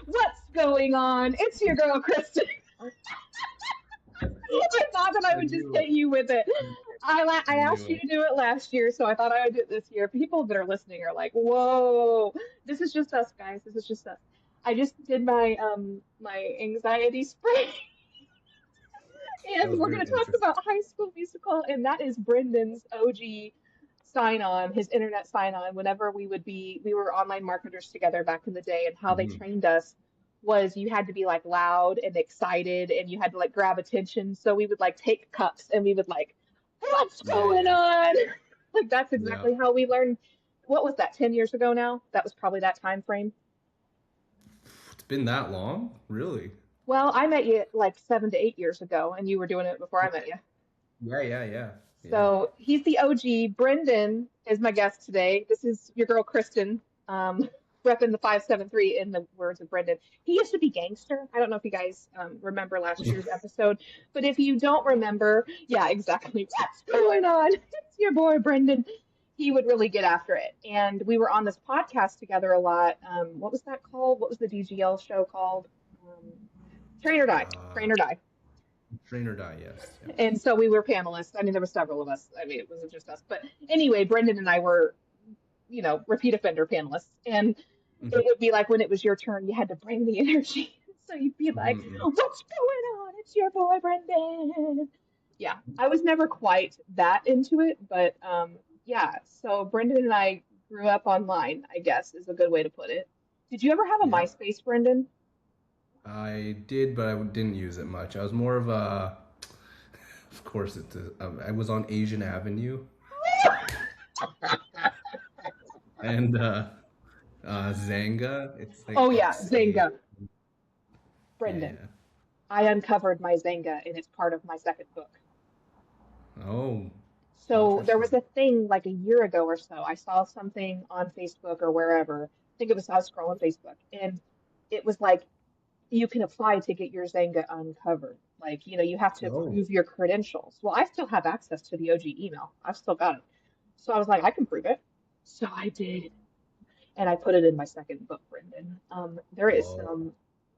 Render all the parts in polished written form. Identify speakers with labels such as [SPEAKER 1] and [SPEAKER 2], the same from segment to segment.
[SPEAKER 1] What's going on? It's your girl, Kristin. I thought that I
[SPEAKER 2] I
[SPEAKER 1] would just
[SPEAKER 2] knew it.
[SPEAKER 1] hit you with it. I
[SPEAKER 2] I
[SPEAKER 1] asked
[SPEAKER 2] knew
[SPEAKER 1] you
[SPEAKER 2] it.
[SPEAKER 1] to do it last year, so I thought I would do it this year. People that are listening are like, "Whoa, this is just us, guys. This is just us." I just did my anxiety spray,
[SPEAKER 2] That
[SPEAKER 1] and
[SPEAKER 2] was
[SPEAKER 1] we're gonna
[SPEAKER 2] very
[SPEAKER 1] talk
[SPEAKER 2] interesting.
[SPEAKER 1] about High School Musical, and that is Brendan's OG sign on, his internet sign on. Whenever we were online marketers together back in the day, and how they
[SPEAKER 2] Hmm.
[SPEAKER 1] trained us was you had to be like loud and excited, and you had to like grab attention. So we would like take cups and we would like, what's
[SPEAKER 2] Yeah,
[SPEAKER 1] going
[SPEAKER 2] yeah,
[SPEAKER 1] on? Like that's
[SPEAKER 2] yeah.
[SPEAKER 1] exactly how we learned. What was that, 10 years ago now? That was probably that time frame.
[SPEAKER 2] It's been that long, really.
[SPEAKER 1] Well, I met you like 7 to 8 years ago, and you were doing it before I met you.
[SPEAKER 2] Yeah, yeah, yeah, yeah.
[SPEAKER 1] So he's the OG. Brendan is my guest today. This is your girl Kristin, um, repping the 573 in the words of Brendan. He used to be gangster. I don't know if you guys remember last year's episode, but if you don't remember, yeah, exactly. What's going on? It's your boy Brendan. He would really get after it. And we were on this podcast together a lot. What was that called? What was the DGL show called? Um, Train or Die.
[SPEAKER 2] Uh,
[SPEAKER 1] Train or Die.
[SPEAKER 2] Train or Die. Yes, yes.
[SPEAKER 1] And so we were panelists. I mean, there were several of us. I mean, it wasn't just us. But anyway, Brendan and I were, repeat offender panelists. And
[SPEAKER 2] Hmm.
[SPEAKER 1] it would be like when it was your turn, you had to bring the energy. So you'd be like,
[SPEAKER 2] Hmm.
[SPEAKER 1] what's going on? It's your boy, Brendan. Yeah, I was never quite that into it. But yeah, so Brendan and I grew up online, I guess is a good way to put it. Did you ever have a
[SPEAKER 2] Yeah,
[SPEAKER 1] MySpace, Brendan?
[SPEAKER 2] I did, but I didn't use it much. I was more of a, of course, I was on Asian Avenue and Xanga. It's like
[SPEAKER 1] Oh, yeah,
[SPEAKER 2] XA.
[SPEAKER 1] Zynga.
[SPEAKER 2] Yeah,
[SPEAKER 1] Brendan.
[SPEAKER 2] yeah.
[SPEAKER 1] I uncovered my Xanga and it's part of my second book.
[SPEAKER 2] Oh,
[SPEAKER 1] So there was
[SPEAKER 2] interesting.
[SPEAKER 1] a thing like a year ago or so. I saw something on Facebook or wherever. I think it was I was scrolling Facebook, and it was like you can apply to get your Xanga uncovered. Like, you have to
[SPEAKER 2] Oh,
[SPEAKER 1] prove your credentials. Well, I still have access to the OG email. I've still got it. So I was like, I can prove it. So I did. And I put it in my second book, Brendan. There is
[SPEAKER 2] whoa.
[SPEAKER 1] some.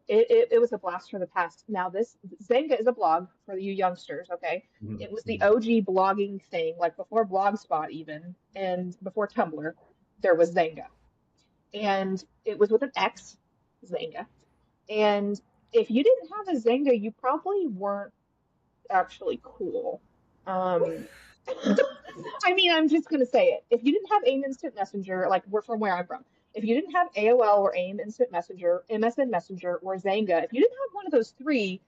[SPEAKER 1] It was a blast from the past. Now this Zynga is a blog for you youngsters, okay?
[SPEAKER 2] Mhm,
[SPEAKER 1] It was the
[SPEAKER 2] mhm.
[SPEAKER 1] OG blogging thing, like before Blogspot even, and before Tumblr, there was Zynga, and it was with an X, Zynga. And if you didn't have a Zynga, you probably weren't actually cool. Um, I mean, I'm just gonna say it. If you didn't have AIM Instant Messenger, like we're from where I'm from, if you didn't have AOL or AIM Instant Messenger, MSN Messenger, or Zanga, if you didn't have one of those three,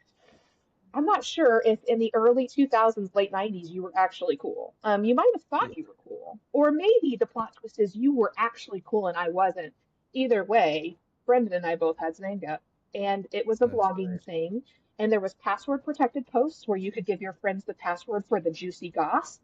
[SPEAKER 1] I'm not sure if in the early 2000s, late 90s, you were actually cool. You might have thought you were cool, or maybe the plot twist is you were actually cool and I wasn't. Either way, Brendan and I both had Zanga, and it was a
[SPEAKER 2] That's
[SPEAKER 1] blogging
[SPEAKER 2] great.
[SPEAKER 1] thing. And there was password protected posts where you could give your friends the password for the juicy goss,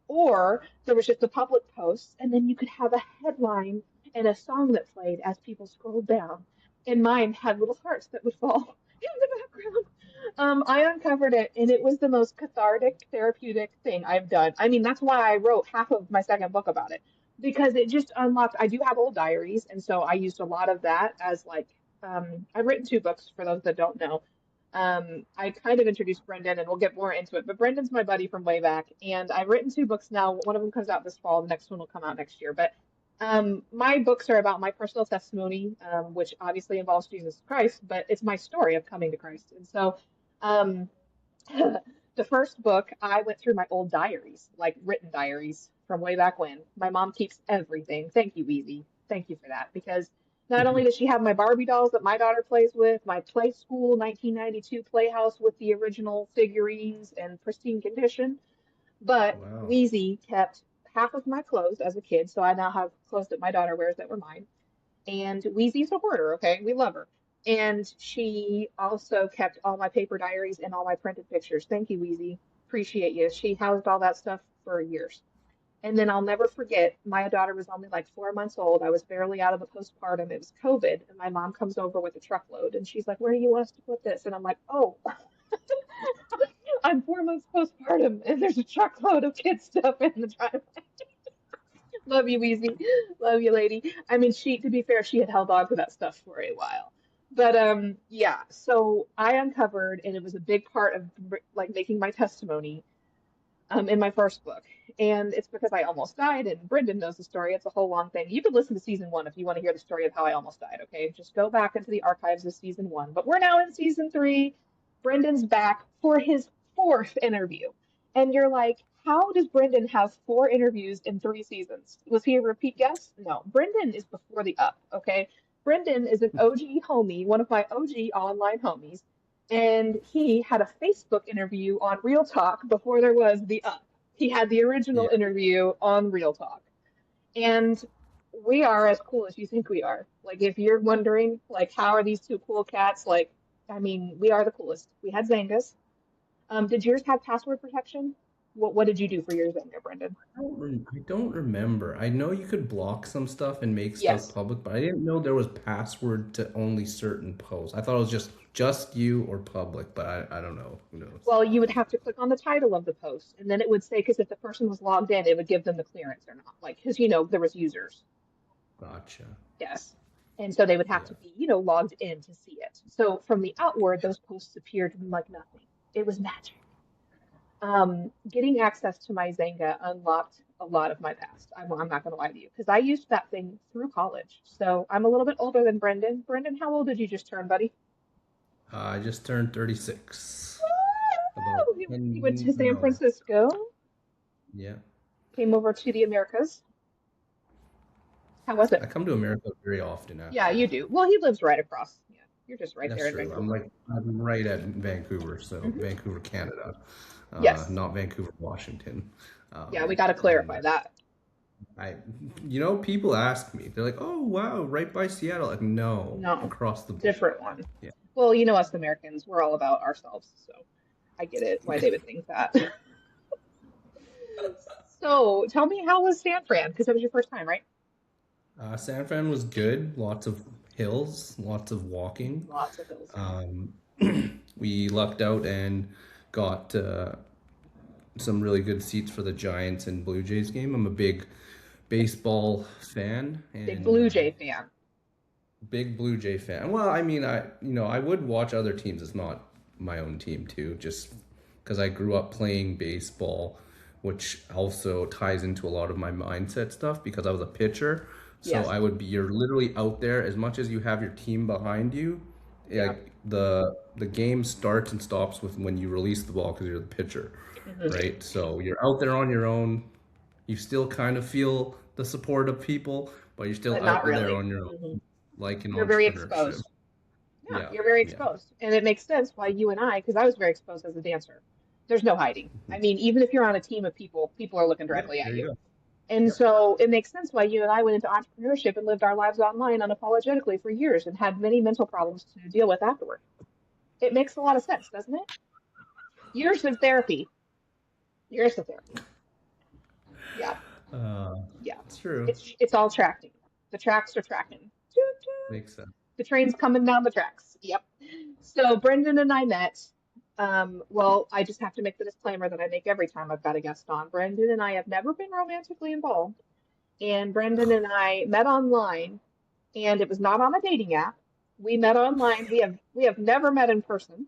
[SPEAKER 1] or there was just a public post, and then you could have a headline and a song that played as people scrolled down. And mine had little hearts that would fall in the background. I uncovered it, and it was the most cathartic, therapeutic thing I've done. I mean, that's why I wrote half of my second book about it, because it just unlocked. I do have old diaries, and so I used a lot of that as like. I've written two books for those that don't know. I kind of introduced Brendan, and we'll get more into it. But Brendan's my buddy from way back, and I've written two books now. One of them comes out this fall. The next one will come out next year. But my books are about my personal testimony, which obviously involves Jesus Christ, but it's my story of coming to Christ. And so um, the first book, I went through my old diaries, like written diaries from way back when. My mom keeps everything. Thank you, Weezy. Thank you for that. Because not only does she have my Barbie dolls that my daughter plays with, my Play School 1992 Playhouse with the original figurines and pristine condition, but
[SPEAKER 2] Wow.
[SPEAKER 1] Weezy kept half of my clothes as a kid, so I now have clothes that my daughter wears that were mine. And Wheezy's a hoarder, okay? We love her. And she also kept all my paper diaries and all my printed pictures. Thank you, Wheezy. Appreciate you. She housed all that stuff for years. And then I'll never forget, my daughter was only like 4 months old. I was barely out of the postpartum. It was COVID. And my mom comes over with a truckload and she's like, where do you want us to put this? And I'm like, oh, I'm 4 months postpartum and there's a truckload of kid stuff in the driveway. Love you, Weezy. Love you, lady. I mean, to be fair, she had held on to that stuff for a while. But yeah, so I uncovered, and it was a big part of like making my testimony in my first book. And it's because I almost died, and Brendan knows the story. It's a whole long thing. You could listen to season one if you want to hear the story of how I almost died, okay? Just go back into the archives of season one. But we're now in season three. Brendan's back for his fourth interview. And you're like, how does Brendan have four interviews in three seasons? Was he a repeat guest? No. Brendan is before the up, okay? Brendan is an OG homie, one of my OG online homies, and he had a Facebook interview on Real Talk before there was the Up. He had the original
[SPEAKER 2] Yeah.
[SPEAKER 1] interview on Real Talk. And we are as cool as you think we are. Like, if you're wondering, like, how are these two cool cats? Like, I mean, we are the coolest. We had Zangas. Did yours have password protection? What did you do for your Zanga, Brendan?
[SPEAKER 2] I don't remember. I know you could block some stuff and make stuff
[SPEAKER 1] Yes.
[SPEAKER 2] public, but I didn't know there was password to only certain posts. I thought it was just you or public, but I don't know. Who knows?
[SPEAKER 1] Well, you would have to click on the title of the post, and then it would say, because if the person was logged in, it would give them the clearance or not. Like, because, there was users.
[SPEAKER 2] Gotcha.
[SPEAKER 1] Yes. And so they would have
[SPEAKER 2] Yeah.
[SPEAKER 1] to be, logged in to see it. So from the outward, those posts appeared like nothing. It was magic. Getting access to my Zanga unlocked a lot of my past. I'm not going to lie to you because I used that thing through college. So I'm a little bit older than Brendan. Brendan, how old did you just turn, buddy?
[SPEAKER 2] I just turned 36. About
[SPEAKER 1] Oh, you went
[SPEAKER 2] 10,
[SPEAKER 1] to San
[SPEAKER 2] no.
[SPEAKER 1] Francisco,
[SPEAKER 2] Yeah.
[SPEAKER 1] came over to the Americas. How was
[SPEAKER 2] I
[SPEAKER 1] it?
[SPEAKER 2] come to America very often,
[SPEAKER 1] Yeah,
[SPEAKER 2] actually.
[SPEAKER 1] you do. Well, he lives right across. Yeah, you're just right
[SPEAKER 2] That's
[SPEAKER 1] there in
[SPEAKER 2] true.
[SPEAKER 1] Vancouver.
[SPEAKER 2] I'm right at Vancouver, so
[SPEAKER 1] Hmm.
[SPEAKER 2] Vancouver, Canada,
[SPEAKER 1] Yes.
[SPEAKER 2] not Vancouver, Washington.
[SPEAKER 1] Yeah, we got to
[SPEAKER 2] And
[SPEAKER 1] clarify that.
[SPEAKER 2] I, people ask me, they're like, "Oh, wow, right by Seattle." Like, no,
[SPEAKER 1] No,
[SPEAKER 2] across the border.
[SPEAKER 1] different one.
[SPEAKER 2] Yeah.
[SPEAKER 1] Well, us Americans, we're all about ourselves, so I get it why they would think that. So tell me, how was San Fran? Because it was your first time, right?
[SPEAKER 2] San Fran was good. Lots of hills, lots of walking.
[SPEAKER 1] Lots of hills, yeah.
[SPEAKER 2] Um, we lucked out and got some really good seats for the Giants and Blue Jays game. I'm a big baseball fan
[SPEAKER 1] Big
[SPEAKER 2] and
[SPEAKER 1] Blue Jay fan.
[SPEAKER 2] big Blue Jay fan. Well, I mean, I would watch other teams. It's not my own team too, just because I grew up playing baseball, which also ties into a lot of my mindset stuff because I was a pitcher. So
[SPEAKER 1] Yes.
[SPEAKER 2] you're literally out there as much as you have your team behind you.
[SPEAKER 1] Yeah.
[SPEAKER 2] Like the game starts and stops with when you release the ball because you're the pitcher,
[SPEAKER 1] Hmm.
[SPEAKER 2] right? So you're out there on your own. You still kind of feel the support of people, but you're still
[SPEAKER 1] But not
[SPEAKER 2] out there
[SPEAKER 1] really.
[SPEAKER 2] on your own,
[SPEAKER 1] Hmm.
[SPEAKER 2] like in
[SPEAKER 1] You're very
[SPEAKER 2] entrepreneurship.
[SPEAKER 1] exposed. Yeah,
[SPEAKER 2] Yeah,
[SPEAKER 1] you're very
[SPEAKER 2] yeah.
[SPEAKER 1] exposed. And it makes sense why you and I, because I was very exposed as a dancer. There's no hiding. I mean, even if you're on a team of people, people are looking
[SPEAKER 2] Yep,
[SPEAKER 1] directly at
[SPEAKER 2] there
[SPEAKER 1] you.
[SPEAKER 2] you go.
[SPEAKER 1] And
[SPEAKER 2] Yep.
[SPEAKER 1] so it makes sense why you and I went into entrepreneurship and lived our lives online unapologetically for years and had many mental problems to deal with afterward. It makes a lot of sense, doesn't it? Years of therapy. Years of therapy. Yeah,
[SPEAKER 2] Uh,
[SPEAKER 1] yeah.
[SPEAKER 2] it's true.
[SPEAKER 1] It's all tracking. The tracks are tracking. Toot, toot.
[SPEAKER 2] Makes sense.
[SPEAKER 1] The train's coming down the tracks. Yep. So Brendan and I met. Well, I just have to make the disclaimer that I make every time I've got a guest on. Brendan and I have never been romantically involved. And Brendan and I met online, and it was not on a dating app. We met online. We have never met in person.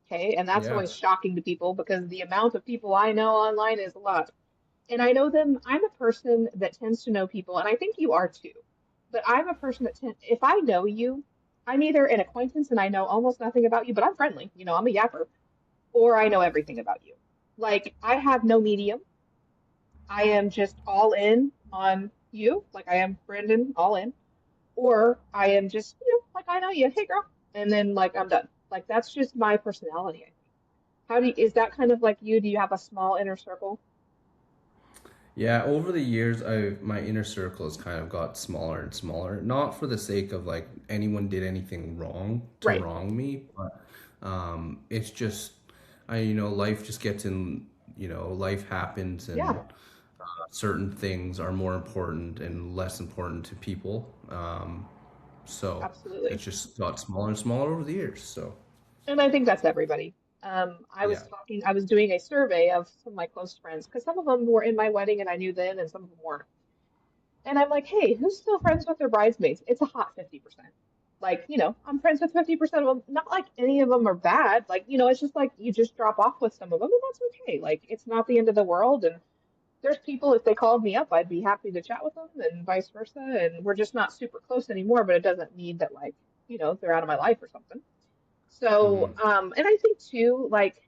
[SPEAKER 1] Okay, and that's
[SPEAKER 2] Yeah.
[SPEAKER 1] always shocking to people because the amount of people I know online is a lot. And I know them. I'm a person that tends to know people, and I think you are too. But I'm a person that if I know you, I'm either an acquaintance and I know almost nothing about you, but I'm friendly. I'm a yapper, or I know everything about you. Like I have no medium. I am just all in on you, like I am Brendan, all in, or I am just, like I know you, hey girl, and then like I'm done. Like that's just my personality, I think. Is that kind of like you? Do you have a small inner circle?
[SPEAKER 2] Yeah, over the years, my inner circle has kind of got smaller and smaller. Not for the sake of like anyone did anything wrong to
[SPEAKER 1] Right.
[SPEAKER 2] wrong me, but it's just life just gets in. Life happens, and
[SPEAKER 1] Yeah,
[SPEAKER 2] certain things are more important and less important to people. So
[SPEAKER 1] absolutely.
[SPEAKER 2] it's just got smaller and smaller over the years. So
[SPEAKER 1] And I think that's everybody.
[SPEAKER 2] yeah.
[SPEAKER 1] I was doing a survey of some of my close friends because some of them were in my wedding and I knew then, and some of them weren't. And I'm like, hey, who's still friends with their bridesmaids? It's a hot 50%. Like, I'm friends with 50% of them. Not like any of them are bad. Like, it's just like you just drop off with some of them, and that's okay. Like, it's not the end of the world. And there's people, if they called me up, I'd be happy to chat with them, and vice versa. And we're just not super close anymore, but it doesn't mean that, like, they're out of my life or something. So,
[SPEAKER 2] Mm-hmm.
[SPEAKER 1] and I think too, like,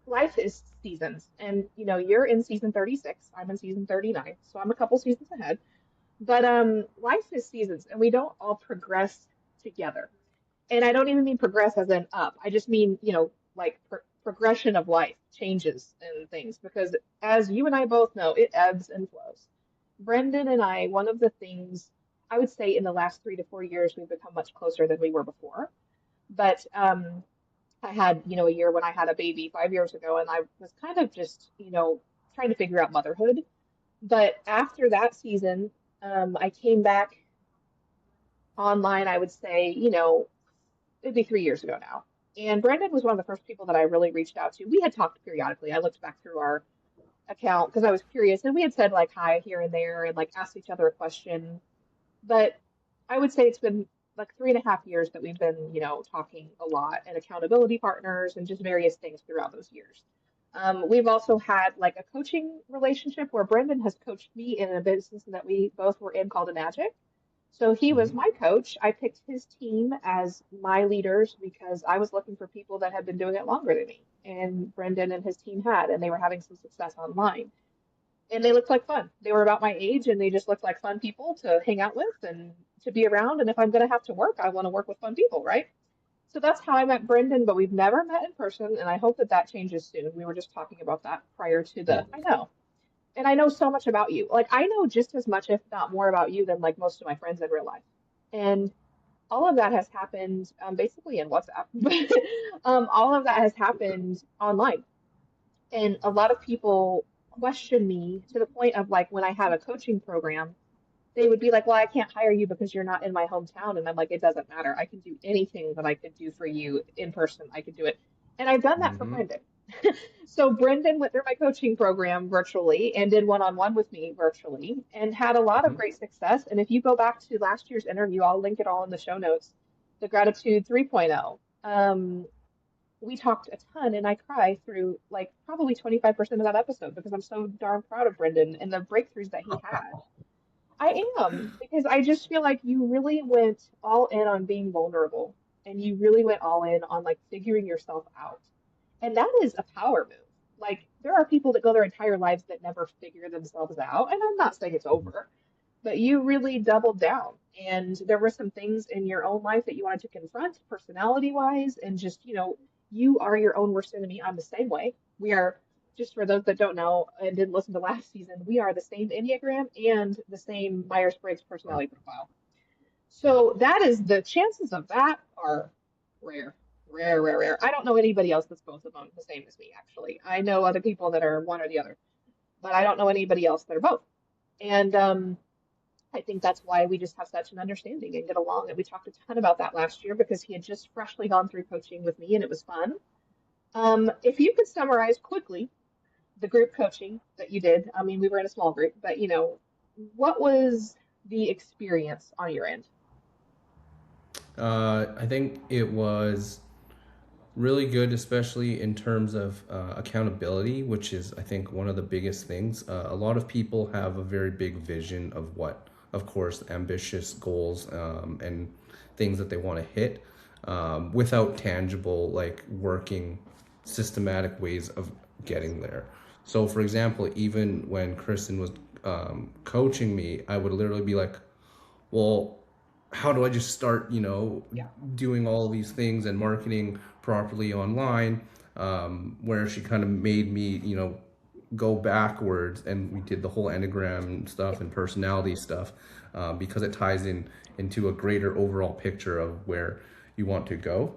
[SPEAKER 1] life is seasons. And, you're in season 36, I'm in season 39, so I'm a couple seasons ahead. But life is seasons, and we don't all progress together. And I don't even mean progress as in up. I just mean, like progression of life changes and things, because as you and I both know, it ebbs and flows. Brendan and I, one of the things I would say in the last 3 to 4 years, we've become much closer than we were before. But I had, a year when I had a baby 5 years ago, and I was kind of just, trying to figure out motherhood. But after that season, I came back online, I would say, it'd be 3 years ago now. And Brandon was one of the first people that I really reached out to. We had talked periodically. I looked back through our account because I was curious, and we had said like hi here and there and like asked each other a question. But I would say it's been like 3.5 years that we've been, talking a lot, and accountability partners and just various things throughout those years. We've also had like a coaching relationship where Brendan has coached me in a business that we both were in called a Magic. So he was
[SPEAKER 2] Mm-hmm.
[SPEAKER 1] my coach. I picked his team as my leaders because I was looking for people that had been doing it longer than me. And Brendan and his team had, and they were having some success online. And they looked like fun. They were about my age, and they just looked like fun people to hang out with and to be around. And if I'm going to have to work, I want to work with fun people, right? So that's how I met Brendan, but we've never met in person. And I hope that that changes soon. We were just talking about that prior to
[SPEAKER 2] Yeah.
[SPEAKER 1] I know. And I know so much about you. Like, I know just as much, if not more, about you than like most of my friends in real life. And all of that has happened basically in WhatsApp. All of that has happened online. And a lot of people question me to the point of like when I have a coaching program, they would be like, well, I can't hire you because you're not in my hometown. And I'm like, it doesn't matter. I can do anything that I could do for you in person. I could do it. And I've done that for
[SPEAKER 2] Mm-hmm.
[SPEAKER 1] Brendan. So Brendan went through my coaching program virtually and did one-on-one with me virtually and had a lot of
[SPEAKER 2] Mm-hmm.
[SPEAKER 1] great success. And if you go back to last year's interview, I'll link it all in the show notes, the Gratitude 3.0. We talked a ton, and I cry through like probably 25% of that episode because I'm so darn proud of Brendan and the breakthroughs that he had. I am, because I just feel like you really went all in on being vulnerable, and you really went all in on like figuring yourself out. And that is a power move. Like there are people that go their entire lives that never figure themselves out, and I'm not saying it's over, but you really doubled down. And there were some things in your own life that you wanted to confront personality wise, and just, you are your own worst enemy. I'm the same way. We are, just for those that don't know and didn't listen to last season, we are the same Enneagram and the same Myers-Briggs personality profile.
[SPEAKER 2] Yeah.
[SPEAKER 1] So that is, the chances of that are rare, rare, rare, rare. I don't know anybody else that's both of them the same as me, actually. I know other people that are one or the other, but I don't know anybody else that are both. And I think that's why we just have such an understanding and get along. And we talked a ton about that last year because he had just freshly gone through coaching with me and it was fun. If you could summarize quickly the group coaching that you did, I mean, we were in a small group, but what was the experience on your end?
[SPEAKER 2] I think it was really good, especially in terms of accountability, which is, I think, one of the biggest things. A lot of people have a very big vision of what, of course, ambitious goals and things that they want to hit without tangible, like working systematic ways of getting there. So, for example, even when Kristen was coaching me, I would literally be like, well, how do I just start,
[SPEAKER 1] Yeah.
[SPEAKER 2] doing all these things and marketing properly online? Where she kind of made me, go backwards, and we did the whole Enneagram
[SPEAKER 1] Yeah.
[SPEAKER 2] stuff and personality stuff because it ties in into a greater overall picture of where you want to go,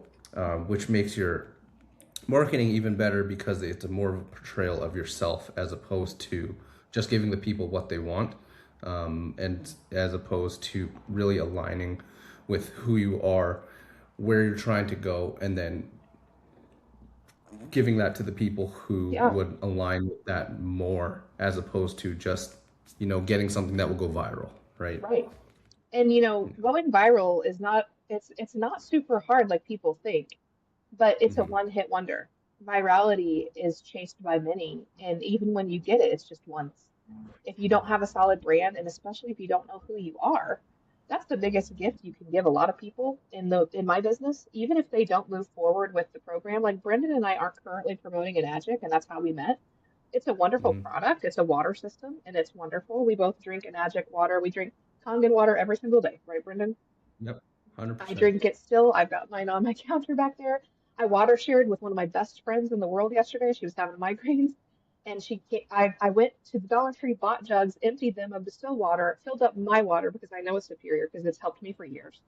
[SPEAKER 2] which makes your marketing even better because it's a more of a portrayal of yourself as opposed to just giving the people what they want, and as opposed to really aligning with who you are, where you're trying to go, and then giving that to the people who
[SPEAKER 1] Yeah.
[SPEAKER 2] would align with that more, as opposed to just getting something that will go viral, right?
[SPEAKER 1] Right. And going viral is not It's not super hard like people think, but it's a
[SPEAKER 2] Hmm.
[SPEAKER 1] one-hit wonder. Virality is chased by many, and even when you get it, it's just once. If you don't have a solid brand, and especially if you don't know who you are, that's the biggest gift you can give a lot of people in my business, even if they don't move forward with the program. Like Brendan and I aren't currently promoting an Enagic, and that's how we met. It's a wonderful
[SPEAKER 2] Hmm.
[SPEAKER 1] product. It's a water system, and it's wonderful. We both drink an Enagic water. We drink Kangen water every single day, right, Brendan?
[SPEAKER 2] Yep.
[SPEAKER 1] I
[SPEAKER 2] 100%.
[SPEAKER 1] drink it still. I've got mine on my counter back there. I water shared with one of my best friends in the world yesterday. She was having migraines, and I went to the Dollar Tree, bought jugs, emptied them of distilled water, filled up my water because I know it's superior because it's helped me for years.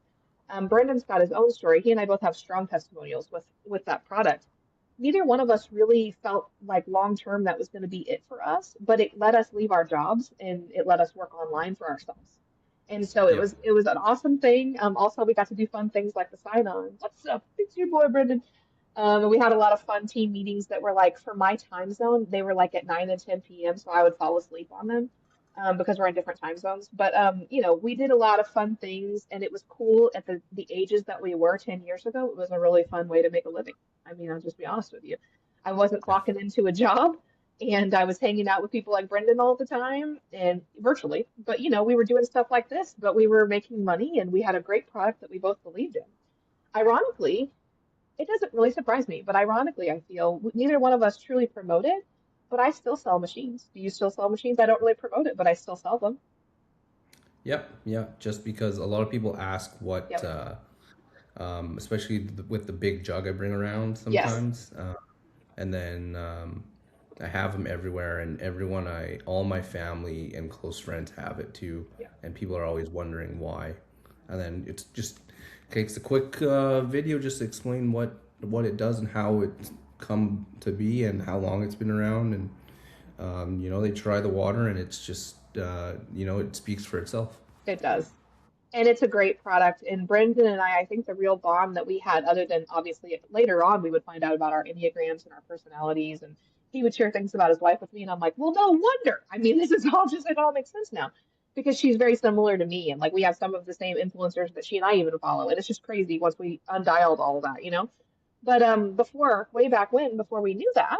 [SPEAKER 1] Brendan's got his own story. He and I both have strong testimonials with that product. Neither one of us really felt like long term that was going to be it for us, but it let us leave our jobs and it let us work online for ourselves. And so
[SPEAKER 2] Yep.
[SPEAKER 1] it was an awesome thing. Also, we got to do fun things like the sign on. What's up? It's your boy Brendan. And we had a lot of fun team meetings that were like for my time zone. They were like at 9 and 10 p.m. So I would fall asleep on them because we're in different time zones. But you know, we did a lot of fun things, and it was cool at the ages that we were 10 years ago. It was a really fun way to make a living. I mean, I'll just be honest with you. I wasn't
[SPEAKER 2] Yeah.
[SPEAKER 1] clocking into a job, and I was hanging out with people like Brendan all the time and virtually. But you know, we were doing stuff like this, but we were making money, and we had a great product that we both believed in. Ironically, it doesn't really surprise me, but ironically, I feel neither one of us truly promote it, but I still sell machines. Do you still sell machines? I don't really promote it, but I still sell them.
[SPEAKER 2] Yep. Yeah. Just because a lot of people ask what,
[SPEAKER 1] Yep.
[SPEAKER 2] especially with the big jug I bring around
[SPEAKER 1] Yes.
[SPEAKER 2] sometimes, and then I have them everywhere, and all my family and close friends have it too,
[SPEAKER 1] Yeah.
[SPEAKER 2] and people are always wondering why. And then it's just takes a quick video just to explain what it does and how it's come to be and how long it's been around, and they try the water, and it's just it speaks for itself.
[SPEAKER 1] It does. And it's a great product. And Brendan and I think the real bond that we had, other than obviously later on, we would find out about our Enneagrams and our personalities. And he would share things about his wife with me. And I'm like, well, no wonder. I mean, this is all just, it all makes sense now because she's very similar to me. And like we have some of the same influencers that she and I even follow. And it's just crazy once we undialed all of that, you know? But before, way back when, before we knew that,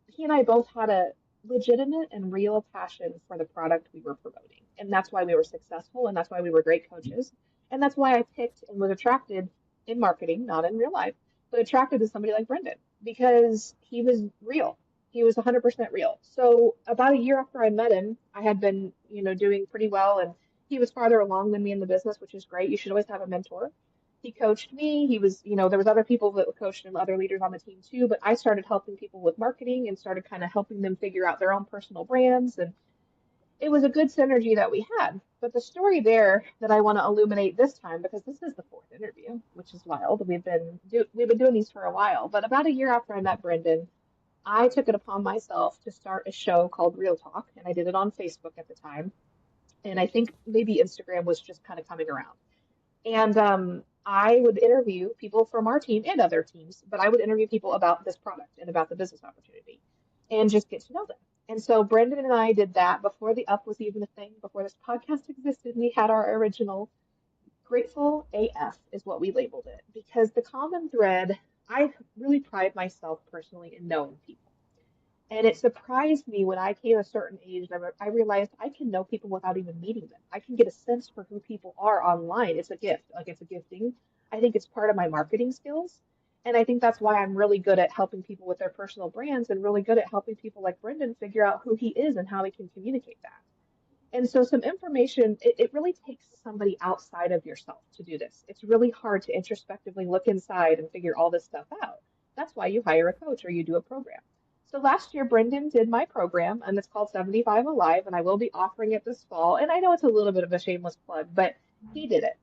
[SPEAKER 1] he and I both had a legitimate and real passion for the product we were promoting. And that's why we were successful and that's why we were great coaches. And that's why I picked and was attracted in marketing, not in real life, but attracted to somebody like Brendan because he was real. He was 100% real. So about a year after I met him, I had been, doing pretty well and he was farther along than me in the business, which is great. You should always have a mentor. He coached me. He was, there was other people that coached him, other leaders on the team too. But I started helping people with marketing and started kind of helping them figure out their own personal brands. And it was a good synergy that we had. But the story there that I want to illuminate this time, because this is the fourth interview, which is wild. We've been doing these for a while. But about a year after I met Brendan, I took it upon myself to start a show called Real Talk, and I did it on Facebook at the time. And I think maybe Instagram was just kind of coming around. And I would interview people from our team and other teams, but I would interview people about this product and about the business opportunity and just get to know them. And so Brendan and I did that before the Up was even a thing, before this podcast existed. We had our original Grateful AF, is what we labeled it, because the common thread, I really pride myself personally in knowing people. And it surprised me when I came a certain age and I realized I can know people without even meeting them. I can get a sense for who people are online. It's a gift, like it's a gifting. I think it's part of my marketing skills. And I think that's why I'm really good at helping people with their personal brands and really good at helping people like Brendan figure out who he is and how he can communicate that. And so, some information, it really takes somebody outside of yourself to do this. It's really hard to introspectively look inside and figure all this stuff out. That's why you hire a coach or you do a program. So, last year, Brendan did my program, and it's called 75 Alive, and I will be offering it this fall. And I know it's a little bit of a shameless plug, but he did it.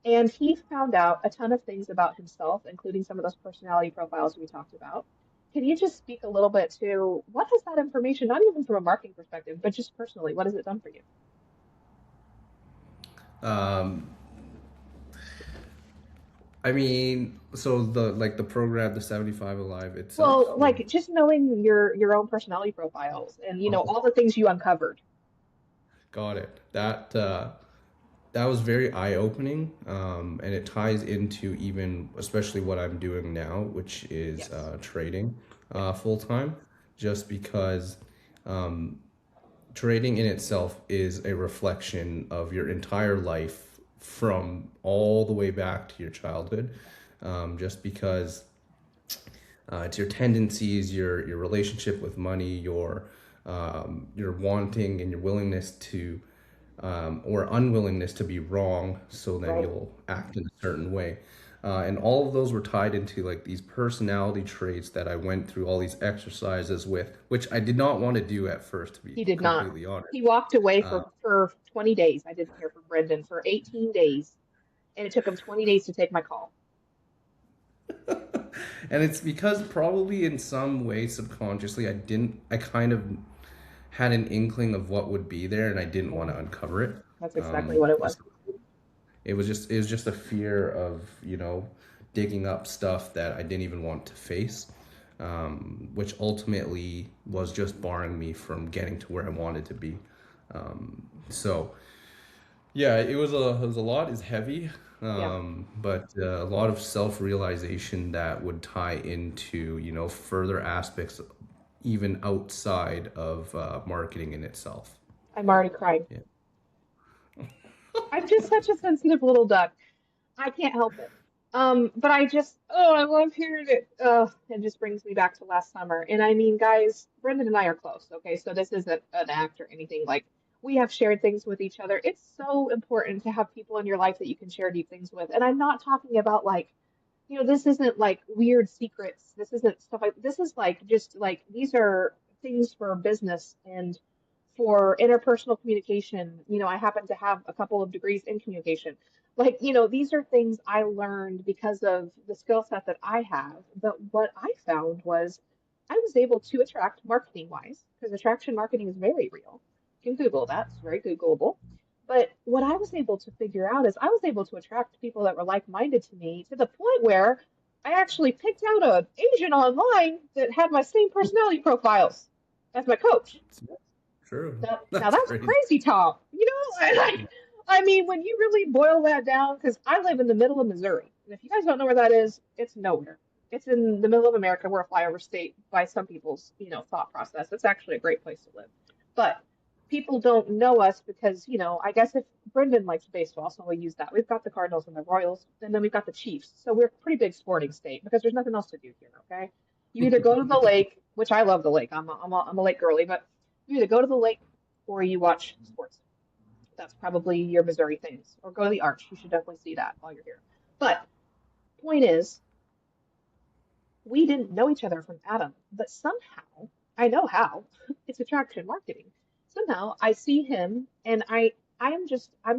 [SPEAKER 1] And he found out a ton of things about himself, including some of those personality profiles we talked about. Can you just speak a little bit to what has that information, not even from a marketing perspective, but just personally, what has it done for you?
[SPEAKER 2] Um, I mean, so the program, the 75 Alive itself,
[SPEAKER 1] Well,
[SPEAKER 2] or
[SPEAKER 1] like just knowing your own personality profiles and
[SPEAKER 2] oh,
[SPEAKER 1] all the things you uncovered.
[SPEAKER 2] got it. That that was very eye-opening, and it ties into even especially what I'm doing now, which is
[SPEAKER 1] Yes.
[SPEAKER 2] trading
[SPEAKER 1] Yes.
[SPEAKER 2] full time, just because um, trading in itself is a reflection of your entire life from all the way back to your childhood, just because it's your tendencies, your relationship with money, your wanting and your willingness to or unwillingness to be wrong, so then
[SPEAKER 1] Right.
[SPEAKER 2] you'll act in a certain way. And all of those were tied into like these personality traits that I went through all these exercises with, which I did not want to do at first, to be
[SPEAKER 1] He did not.
[SPEAKER 2] completely honest.
[SPEAKER 1] He walked away
[SPEAKER 2] Uh,
[SPEAKER 1] for 20 days. I didn't hear from Brendan for 18 days, and it took him 20 days to take my call.
[SPEAKER 2] and it's because probably in some way subconsciously I kind of had an inkling of what would be there and I didn't
[SPEAKER 1] Yeah,
[SPEAKER 2] want to uncover it.
[SPEAKER 1] that's exactly what it was.
[SPEAKER 2] It was just a fear of, digging up stuff that I didn't even want to face, which ultimately was just barring me from getting to where I wanted to be. So yeah, it was a lot is heavy,
[SPEAKER 1] Yeah.
[SPEAKER 2] but a lot of self-realization that would tie into, further aspects even outside of marketing in itself.
[SPEAKER 1] I'm already crying.
[SPEAKER 2] Yeah.
[SPEAKER 1] I'm just such a sensitive little duck. I can't help it. But I love hearing it. It just brings me back to last summer. And I mean, guys, Brendan and I are close, okay? So this isn't an act or anything. Like, we have shared things with each other. It's so important to have people in your life that you can share deep things with. And I'm not talking about like, this isn't like weird secrets. This isn't stuff like this is like just like these are things for business and for interpersonal communication. I happen to have a couple of degrees in communication. Like, these are things I learned because of the skill set that I have. But what I found was I was able to attract marketing wise, because attraction marketing is very real. You can Google that, it's very Googleable. But what I was able to figure out is I was able to attract people that were like-minded to me to the point where I actually picked out an agent online that had my same personality profiles as my coach.
[SPEAKER 2] True.
[SPEAKER 1] Now
[SPEAKER 2] That's
[SPEAKER 1] that's
[SPEAKER 2] crazy.
[SPEAKER 1] crazy talk. I mean, when you really boil that down, because I live in the middle of Missouri, and if you guys don't know where that is, it's nowhere. It's in the middle of America. We're a flyover state by some people's, thought process. It's actually a great place to live. But people don't know us because, I guess if Brendan likes baseball, so we'll use that. We've got the Cardinals and the Royals, and then we've got the Chiefs. So we're a pretty big sporting state because there's nothing else to do here, okay? You either go to the lake, which I love the lake. I'm a lake girly, but you either go to the lake or you watch sports. That's probably your Missouri things. Or go to the Arch. You should definitely see that while you're here. But point is, we didn't know each other from Adam, but somehow I know how. It's attraction marketing. Somehow I see him and I'm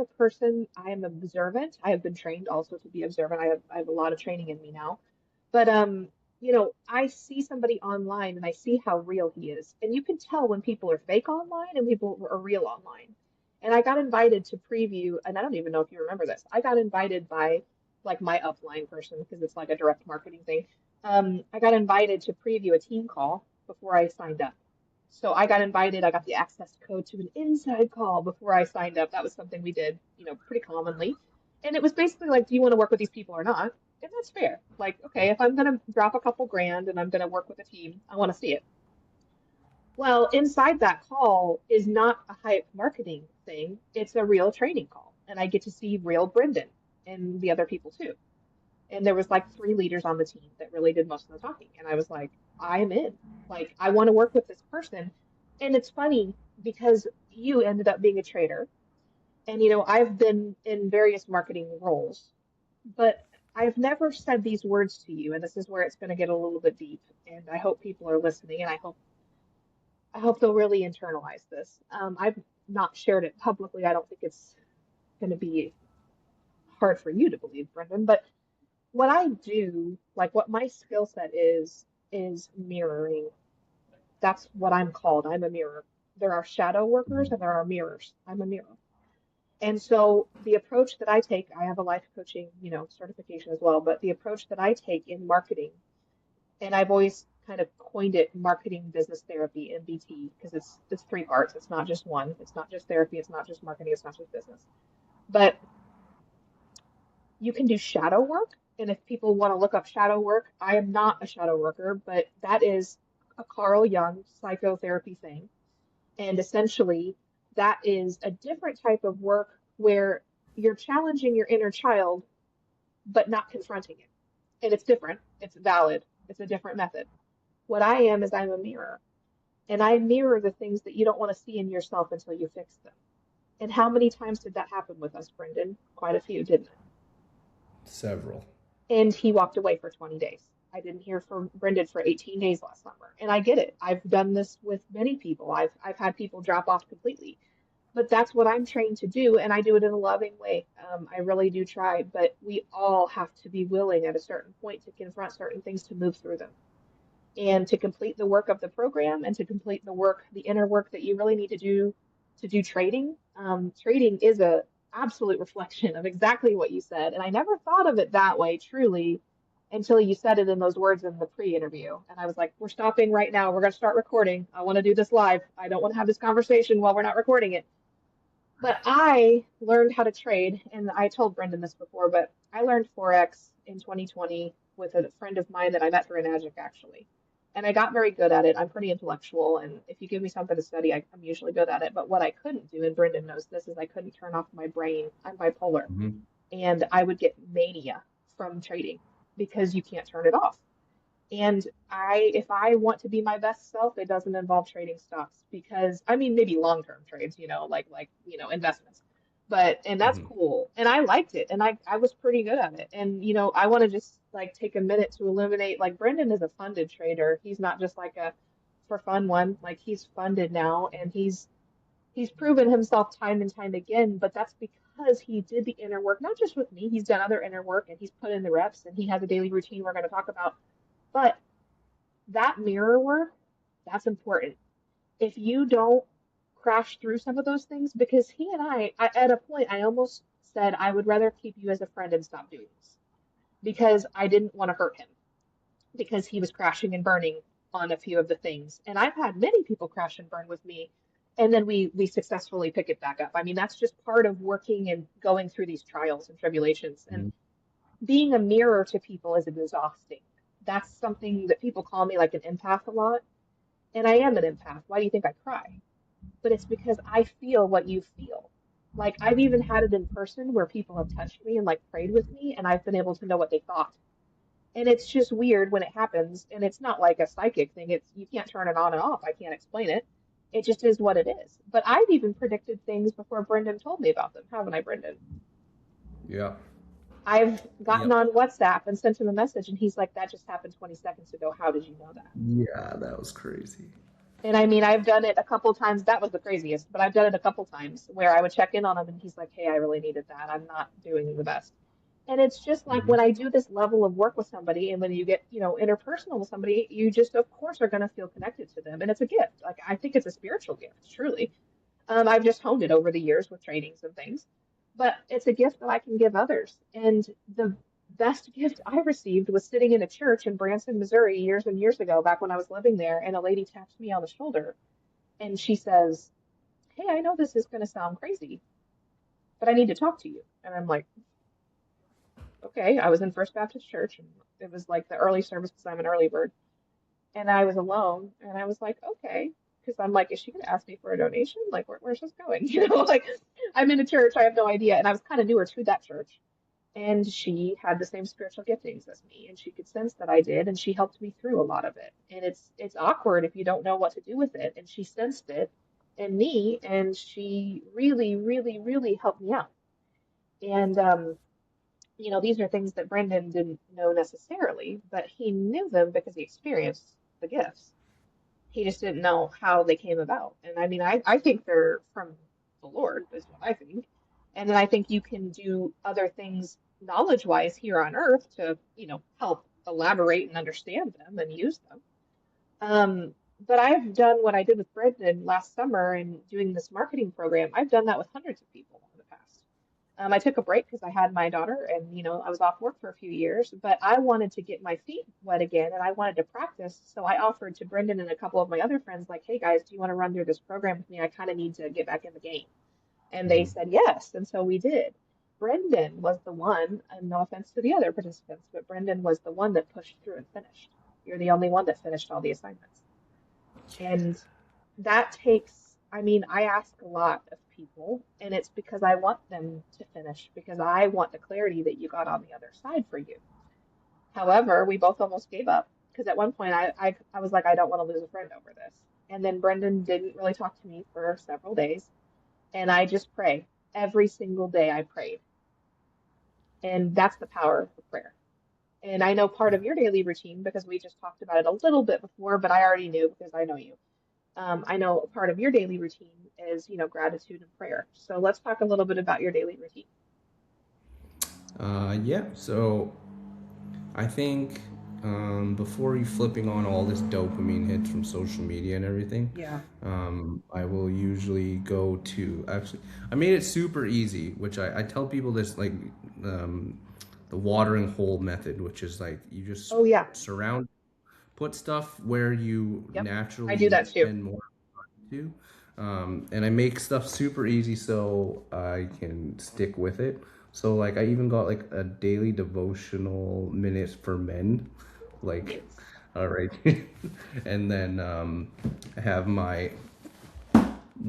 [SPEAKER 1] a person, I am observant. I have been trained also to be observant. I have a lot of training in me now. But I see somebody online and I see how real he is. And you can tell when people are fake online and people are real online. And I got invited to preview, and I don't even know if you remember this. I got invited by like my upline person because it's like a direct marketing thing. I got invited to preview a team call before I signed up. So I got invited, I got the access code to an inside call before I signed up. That was something we did, pretty commonly. And it was basically like, do you want to work with these people or not? And that's fair. Like, okay, if I'm going to drop a couple grand and I'm going to work with a team, I want to see it. Well, inside that call is not a hype marketing thing. It's a real training call. And I get to see real Brendan and the other people too. And there was like three leaders on the team that really did most of the talking. And I was like, I'm in. Like, I want to work with this person. And it's funny because you ended up being a trader. And, I've been in various marketing roles, but I've never said these words to you. And this is where it's going to get a little bit deep. And I hope people are listening and I hope they'll really internalize this. I've not shared it publicly. I don't think it's going to be hard for you to believe, Brendan, but what I do, like what my skill set is mirroring. That's what I'm called. I'm a mirror. There are shadow workers and there are mirrors. I'm a mirror. And so the approach that I take, I have a life coaching, certification as well, but the approach that I take in marketing, and I've always kind of coined it marketing business therapy, MBT, because it's three parts. It's not just one. It's not just therapy. It's not just marketing. It's not just business. But you can do shadow work. And if people want to look up shadow work, I am not a shadow worker, but that is a Carl Jung psychotherapy thing. And essentially, that is a different type of work where you're challenging your inner child, but not confronting it. And it's different, it's valid, it's a different method. What I am is I'm a mirror, and I mirror the things that you don't want to see in yourself until you fix them. And how many times did that happen with us, Brendan? Quite a few, didn't it?
[SPEAKER 2] Several.
[SPEAKER 1] And he walked away for 20 days. I didn't hear from Brendan for 18 days last summer. And I get it. I've done this with many people. I've had people drop off completely. But that's what I'm trained to do, and I do it in a loving way. I really do try, but we all have to be willing at a certain point to confront certain things to move through them and to complete the work of the program and to complete the work, the inner work that you really need to do trading. Trading is a absolute reflection of exactly what you said, and I never thought of it that way truly until you said it in those words in the pre-interview. And I was like, we're stopping right now. We're going to start recording. I want to do this live. I don't want to have this conversation while we're not recording it. But I learned how to trade, and I told Brendan this before, but I learned Forex in 2020 with a friend of mine that I met through Magic, actually. And I got very good at it. I'm pretty intellectual, and if you give me something to study, I'm usually good at it. But what I couldn't do, and Brendan knows this, is I couldn't turn off my brain. I'm bipolar,
[SPEAKER 2] Mm-hmm.
[SPEAKER 1] and I would get mania from trading because you can't turn it off. And if I want to be my best self, it doesn't involve trading stocks because I mean maybe long-term trades, investments. And that's
[SPEAKER 2] Mm-hmm.
[SPEAKER 1] cool. And I liked it and I was pretty good at it. And I want to just like take a minute to illuminate like Brendan is a funded trader. He's not just like a for fun one. Like he's funded now and he's proven himself time and time again, but that's because he did the inner work, not just with me, he's done other inner work and he's put in the reps and he has a daily routine we're going to talk about. But that mirror work, that's important. If you don't crash through some of those things, because he and I at a point, I almost said I would rather keep you as a friend and stop doing this because I didn't want to hurt him because he was crashing and burning on a few of the things. And I've had many people crash and burn with me. And then we successfully pick it back up. I mean, that's just part of working and going through these trials and tribulations. And being a mirror to people is exhausting. That's something that people call me like an empath a lot. And I am an empath. Why do you think I cry? But it's because I feel what you feel. Like I've even had it in person where people have touched me and like prayed with me, and I've been able to know what they thought. And it's just weird when it happens, and it's not like a psychic thing. It's you can't turn it on and off. I can't explain it. It just is what it is. But I've even predicted things before Brendan told me about them, haven't I, Brendan?
[SPEAKER 2] Yeah.
[SPEAKER 1] I've gotten
[SPEAKER 2] Yep.
[SPEAKER 1] on WhatsApp and sent him a message, and he's like, "That just happened 20 seconds ago. How did you know that?"
[SPEAKER 2] Yeah, that was crazy.
[SPEAKER 1] And I mean, I've done it a couple times. That was the craziest, but I've done it a couple times where I would check in on him and he's like, "Hey, I really needed that. I'm not doing the best." And it's just like
[SPEAKER 2] Mm-hmm.
[SPEAKER 1] when I do this level of work with somebody and when you get, interpersonal with somebody, you just, of course, are going to feel connected to them. And it's a gift. Like, I think it's a spiritual gift, truly. I've just honed it over the years with trainings and things, but it's a gift that I can give others. And the best gift I received was sitting in a church in Branson, Missouri, years and years ago, back when I was living there, and a lady taps me on the shoulder and she says, "Hey, I know this is going to sound crazy, but I need to talk to you." And I'm like, "Okay." I was in First Baptist Church, and it was like the early service because I'm an early bird. And I was alone, and I was like, "Okay." Because I'm like, is she going to ask me for a donation? Like, where's this going? Like I'm in a church, I have no idea. And I was kind of newer to that church. And she had the same spiritual giftings as me, and she could sense that I did, and she helped me through a lot of it. And it's awkward if you don't know what to do with it. And she sensed it in me, and she really, really, really helped me out. And these are things that Brendan didn't know necessarily, but he knew them because he experienced the gifts. He just didn't know how they came about. And I mean, I think they're from the Lord, is what I think. And then I think you can do other things knowledge wise here on earth to, help elaborate and understand them and use them. But I've done what I did with Brendan last summer and doing this marketing program. I've done that with hundreds of people in the past. I took a break because I had my daughter and, I was off work for a few years, but I wanted to get my feet wet again and I wanted to practice. So I offered to Brendan and a couple of my other friends, like, "Hey guys, do you want to run through this program with me? I kind of need to get back in the game." And they
[SPEAKER 2] Mm-hmm.
[SPEAKER 1] said yes. And so we did. Brendan was the one, and no offense to the other participants, but Brendan was the one that pushed through and finished. You're the only one that finished all the assignments. And that takes, I mean, I ask a lot of people, and it's because I want them to finish, because I want the clarity that you got on the other side for you. However, we both almost gave up because at one point I was like, I don't want to lose a friend over this. And then Brendan didn't really talk to me for several days, and I just pray. Every single day I prayed. And that's the power of prayer. And I know part of your daily routine because we just talked about it a little bit before, but I already knew because I know you. I know part of your daily routine is, gratitude and prayer. So let's talk a little bit about your daily routine.
[SPEAKER 2] Yeah, so I think before you flipping on all this dopamine hits from social media and everything,
[SPEAKER 1] Yeah.
[SPEAKER 2] I will usually go to actually, I made it super easy, which I tell people this like um, the watering hole method, which is like you just
[SPEAKER 1] Oh, yeah.
[SPEAKER 2] surround, put stuff where you
[SPEAKER 1] Yep. I do
[SPEAKER 2] naturally
[SPEAKER 1] that too.
[SPEAKER 2] spend more time to. And I make stuff super easy so I can stick with it. So like I even got like a daily devotional minutes for men, like
[SPEAKER 1] Yes.
[SPEAKER 2] all right, and then I have my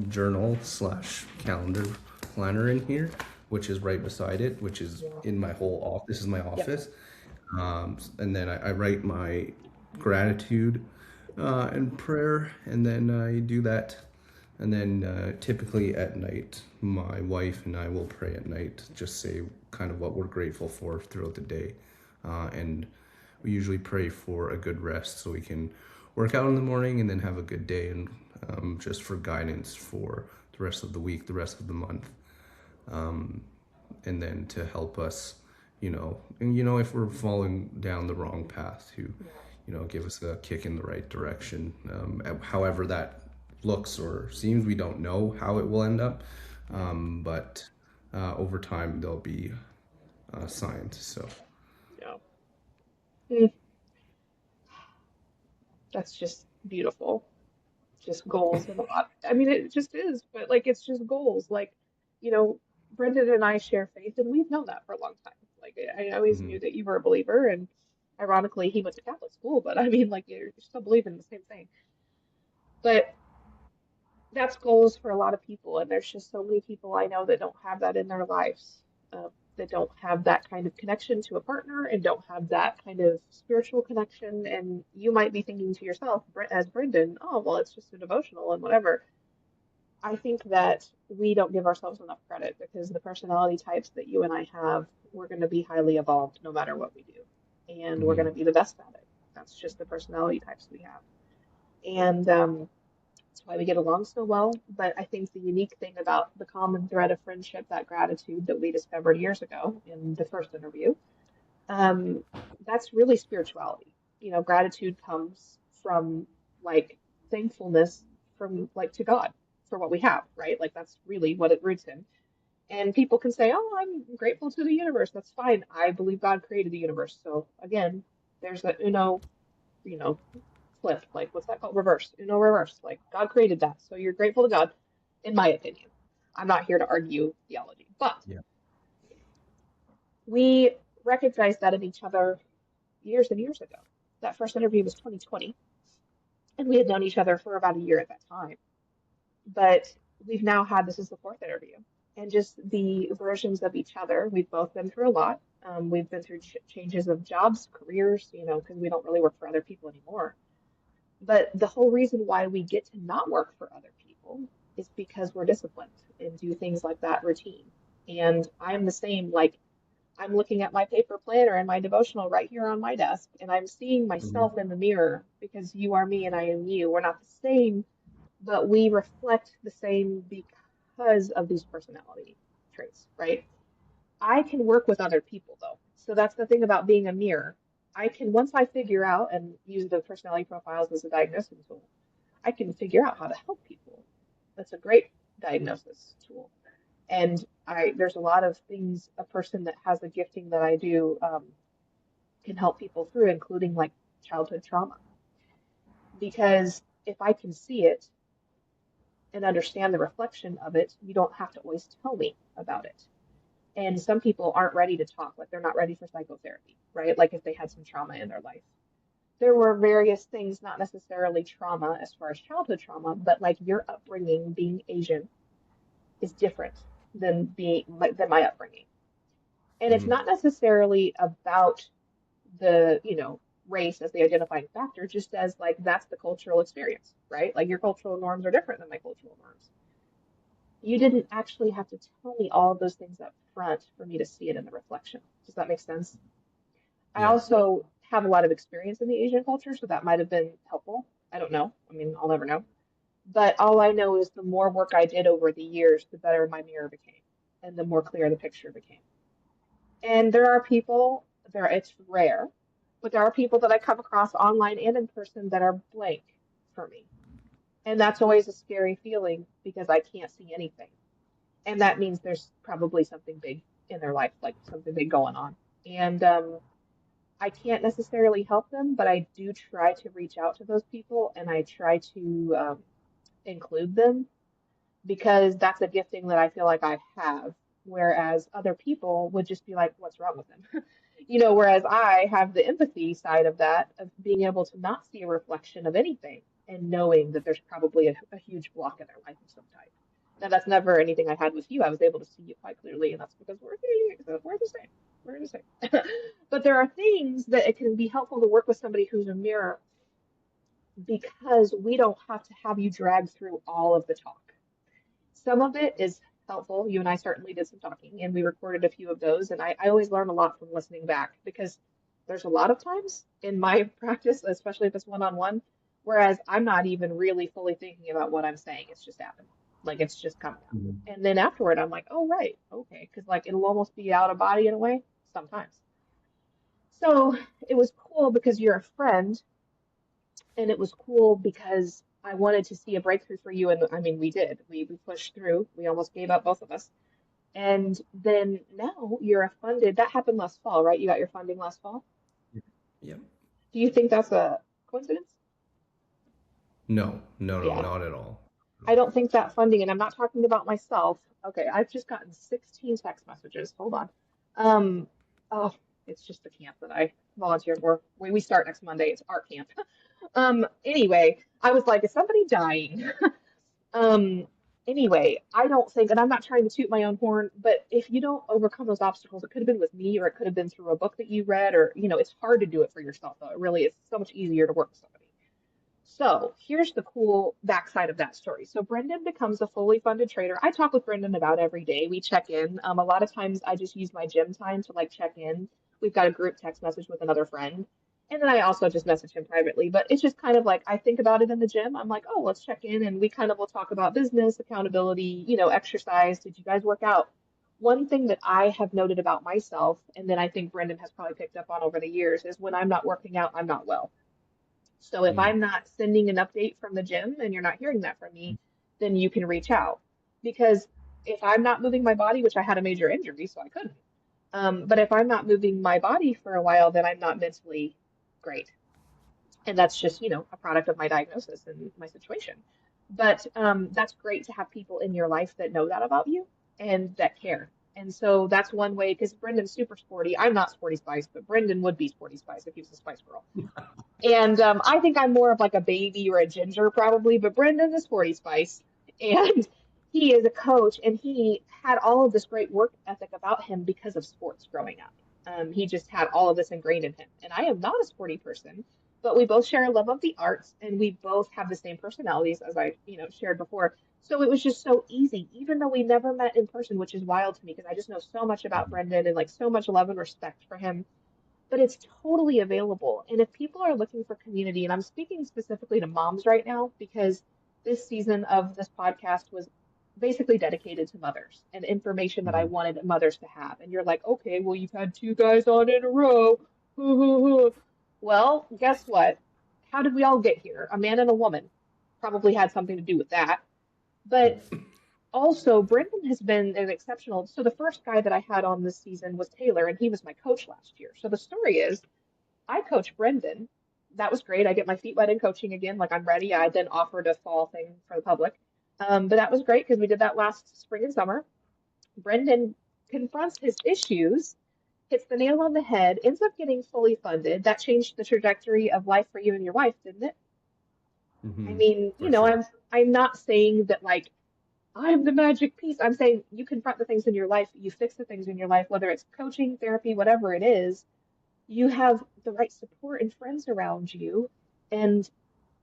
[SPEAKER 2] journal slash calendar planner in here, which is right beside it, which is
[SPEAKER 1] Yeah.
[SPEAKER 2] in my whole off. This is my
[SPEAKER 1] Yep.
[SPEAKER 2] office, and then I write my gratitude and prayer, and then I do that. And then typically at night, my wife and I will pray at night, just say kind of what we're grateful for throughout the day. And we usually pray for a good rest so we can work out in the morning and then have a good day, and just for guidance for the rest of the week, the rest of the month. And then to help us, if we're falling down the wrong path, to,
[SPEAKER 1] Yeah.
[SPEAKER 2] give us a kick in the right direction. However that looks or seems, we don't know how it will end up,
[SPEAKER 1] Yeah.
[SPEAKER 2] but over time there'll be signs. So
[SPEAKER 1] Yeah. Mm, that's just beautiful. Just goals and a lot. I mean, it just is, but like it's just goals. Like, you know, Brendan and I share faith, and we've known that for a long time. Like, I always
[SPEAKER 2] mhm.
[SPEAKER 1] knew that you were a believer, and ironically, he went to Catholic school, but I mean, like, you're still believing the same thing. But that's goals for a lot of people, and there's just so many people I know that don't have that in their lives, that don't have that kind of connection to a partner and don't have that kind of spiritual connection. And you might be thinking to yourself, as Brendan, oh, well, it's just a devotional and whatever. I think that we don't give ourselves enough credit because the personality types that you and I have, we're going to be highly evolved no matter what we do. And we're going
[SPEAKER 2] Mhm.
[SPEAKER 1] to be the best at it. That's just the personality types we have. And that's why we get along so well. But I think the unique thing about the common thread of friendship, that gratitude that we discovered years ago in the first interview, um, that's really spirituality. Gratitude comes from like thankfulness from like to God for what we have, right? Like that's really what it roots in. And people can say, "Oh, I'm grateful to the universe." That's fine. I believe God created the universe. So again, there's that you know, flip. Like what's that called? Reverse. Reverse. Like God created that. So you're grateful to God, in my opinion. I'm not here to argue theology, but
[SPEAKER 2] Yeah.
[SPEAKER 1] we recognize that in each other years and years ago. That first interview was 2020, and we had known each other for about a year at that time. But we've now had this is the fourth interview, and just the versions of each other. We've both been through a lot. We've been through changes of jobs, careers, because we don't really work for other people anymore. But the whole reason why we get to not work for other people is because we're disciplined and do things like that routine. And I'm the same. Like I'm looking at my paper planner and my devotional right here on my desk, and I'm seeing
[SPEAKER 2] Mhm.
[SPEAKER 1] myself in the mirror because you are me and I am you. We're not the same, but we reflect the same because of these personality traits, right? I can work with other people though. So that's the thing about being a mirror. I can, once I figure out and use the personality profiles as a diagnosing tool, I can figure out how to help people. That's a great diagnosis tool. And there's a lot of things a person that has a gifting that I do can help people through, including like childhood trauma. Because if I can see it and understand the reflection of it, you don't have to always tell me about it. And some people aren't ready to talk, like they're not ready for psychotherapy, right? Like if they had some trauma in their life. There were various things, not necessarily trauma as far as childhood trauma, but like your upbringing being Asian is different than my upbringing. And it's
[SPEAKER 2] Mm.
[SPEAKER 1] not necessarily about the, race as the identifying factor, just as like that's the cultural experience, right? Like your cultural norms are different than my cultural norms. You didn't actually have to tell me all of those things up front for me to see it in the reflection. Does that make sense? I
[SPEAKER 2] Yeah.
[SPEAKER 1] also have a lot of experience in the Asian culture, so that might have been helpful. I don't know. I mean, I'll never know. But all I know is the more work I did over the years, the better my mirror became and the more clear the picture became. And there are people, it's rare, but there are people that I come across online and in person that are blank for me. And that's always a scary feeling because I can't see anything. And that means there's probably something big in their life, like something big going on. And I can't necessarily help them, but I do try to reach out to those people and I try to include them because that's a gifting that I feel like I have. Whereas other people would just be like, what's wrong with them? Whereas I have the empathy side of that, of being able to not see a reflection of anything and knowing that there's probably a huge block in their life of some type. Now, that's never anything I had with you. I was able to see you quite clearly, and that's because we're the same. We're the same. But there are things that it can be helpful to work with somebody who's a mirror because we don't have to have you drag through all of the talk. Some of it is helpful. You and I certainly did some talking, and we recorded a few of those. And I always learn a lot from listening back because there's a lot of times in my practice, especially if it's one on one, whereas I'm not even really fully thinking about what I'm saying. It's just happening. Like it's just coming out.
[SPEAKER 2] Mhm.
[SPEAKER 1] And then afterward, I'm like, oh, right. Okay. Because like it'll almost be out of body in a way sometimes. So it was cool because you're a friend, and it was cool because I wanted to see a breakthrough for you. And I mean, we did. We pushed through. We almost gave up, both of us. And then now you're a funded, that happened last fall, right? You got your funding last fall.
[SPEAKER 2] Yeah.
[SPEAKER 1] Do you think that's a coincidence?
[SPEAKER 2] No, no, no,
[SPEAKER 1] Yeah.
[SPEAKER 2] not at all.
[SPEAKER 1] I don't think that funding, and I'm not talking about myself. Okay, I've just gotten 16 text messages. Hold on. Um, oh, it's just the camp that I volunteer for. We start next Monday. It's art camp. Anyway, I was like, is somebody dying? Um, anyway, I don't think, and I'm not trying to toot my own horn, but if you don't overcome those obstacles, it could have been with me or it could have been through a book that you read, or, it's hard to do it for yourself, though. It really is so much easier to work with somebody. So here's the cool backside of that story. So Brendan becomes a fully funded trader. I talk with Brendan about every day. We check in. A lot of times I just use my gym time to like check in. We've got a group text message with another friend. And then I also just message him privately. But it's just kind of like I think about it in the gym. I'm like, oh, let's check in. And we kind of will talk about business, accountability, exercise. Did you guys work out? One thing that I have noted about myself, and then I think Brendan has probably picked up on over the years, is when I'm not working out, I'm not well. So if
[SPEAKER 2] Mm.
[SPEAKER 1] I'm not sending an update from the gym and you're not hearing that from me, then you can reach out. Because if I'm not moving my body, which I had a major injury, so I couldn't, but if I'm not moving my body for a while, then I'm not mentally great. And that's just, a product of my diagnosis and my situation. But that's great to have people in your life that know that about you and that care. And so that's one way, because Brendan's super sporty. I'm not Sporty Spice, but Brendan would be Sporty Spice if he was a Spice Girl. And I think I'm more of like a baby or a ginger probably, but Brendan's a sporty spice. And he is a coach and he had all of this great work ethic about him because of sports growing up. He just had all of this ingrained in him. And I am not a sporty person, but we both share a love of the arts and we both have the same personalities as I, shared before. So it was just so easy, even though we never met in person, which is wild to me because I just know so much about Brendan and like so much love and respect for him, but it's totally available. And if people are looking for community, and I'm speaking specifically to moms right now because this season of this podcast was basically dedicated to mothers and information that I
[SPEAKER 2] Mhm.
[SPEAKER 1] wanted mothers to have. And you're like, okay, well, you've had two guys on in a row. Well, guess what? How did we all get here? A man and a woman probably had something to do with that. But also, Brendan has been an exceptional. So the first guy that I had on this season was Taylor, and he was my coach last year. So the story is, I coach Brendan. That was great. I get my feet wet in coaching again, like I'm ready. I then offered a fall thing for the public, but that was great because we did that last spring and summer. Brendan confronts his issues, hits the nail on the head, ends up getting fully funded. That changed the trajectory of life for you and your wife, didn't it? I mean,
[SPEAKER 2] For sure.
[SPEAKER 1] I'm not saying that like I'm the magic piece. I'm saying you confront the things in your life, you fix the things in your life, whether it's coaching, therapy, whatever it is, you have the right support and friends around you, and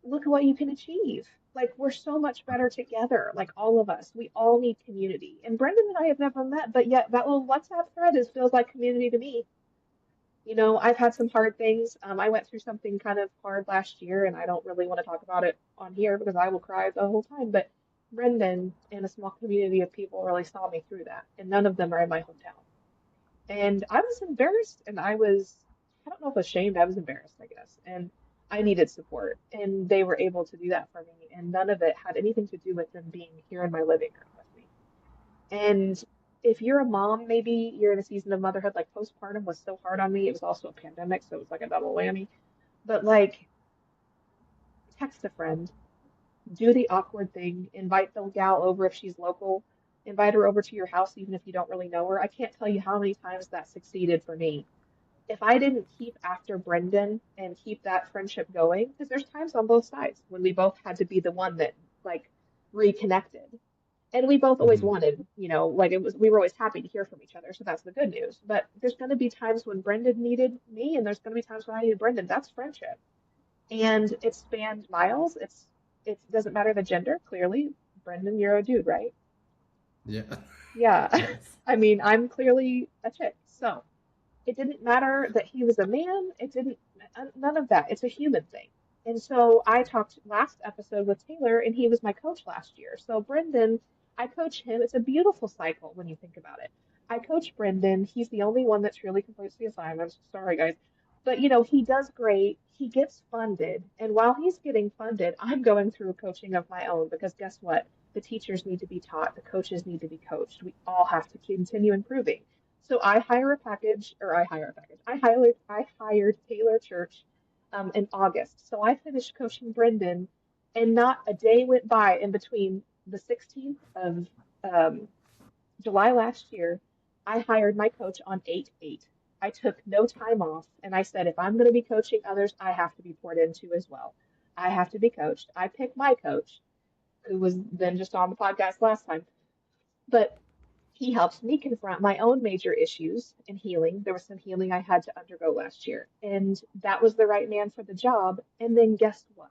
[SPEAKER 1] look at what you can achieve. Like we're so much better together, like all of us. We all need community. And Brendan and I have never met, but yet that little WhatsApp thread is feels like community to me. I've had some hard things. I went through something kind of hard last year, and I don't really want to talk about it on here because I will cry the whole time. But Brendan and a small community of people really saw me through that, and none of them are in my hometown. And I was embarrassed, and I don't know if ashamed, I was embarrassed, I guess. And I needed support, and they were able to do that for me. And none of it had anything to do with them being here in my living room with me. And if you're a mom, maybe you're in a season of motherhood, like postpartum was so hard on me. It was also a pandemic, so it was like a double whammy. But like, text a friend, do the awkward thing, invite the gal over if she's local, invite her over to your house, even if you don't really know her. I can't tell you how many times that succeeded for me. If I didn't keep after Brendan and keep that friendship going, because there's times on both sides when we both had to be the one that like reconnected. And we both always
[SPEAKER 2] Hmm.
[SPEAKER 1] wanted, like we were always happy to hear from each other. So that's the good news. But there's going to be times when Brendan needed me, and there's going to be times when I needed Brendan. That's friendship. And it spanned miles. It doesn't matter the gender, clearly. Brendan, you're a dude, right?
[SPEAKER 2] Yeah.
[SPEAKER 1] Yeah.
[SPEAKER 2] Yes.
[SPEAKER 1] I mean, I'm clearly a chick. So it didn't matter that he was a man. It didn't, none of that. It's a human thing. And so I talked last episode with Taylor, and he was my coach last year. So Brendan, I coach him. It's a beautiful cycle when you think about it. I coach Brendan. He's the only one that truly completes the assignments. Sorry, guys. But he does great. He gets funded. And while he's getting funded, I'm going through coaching of my own because guess what? The teachers need to be taught, the coaches need to be coached. We all have to continue improving. So I hired Taylor Church in August. So I finished coaching Brendan, and not a day went by in between the 16th of um, July last year. I hired my coach on 8/8. I took no time off, and I said, if I'm going to be coaching others, I have to be poured into as well. I have to be coached. I picked my coach, who was then just on the podcast last time, but he helps me confront my own major issues in healing. There was some healing I had to undergo last year, and that was the right man for the job. And then guess what?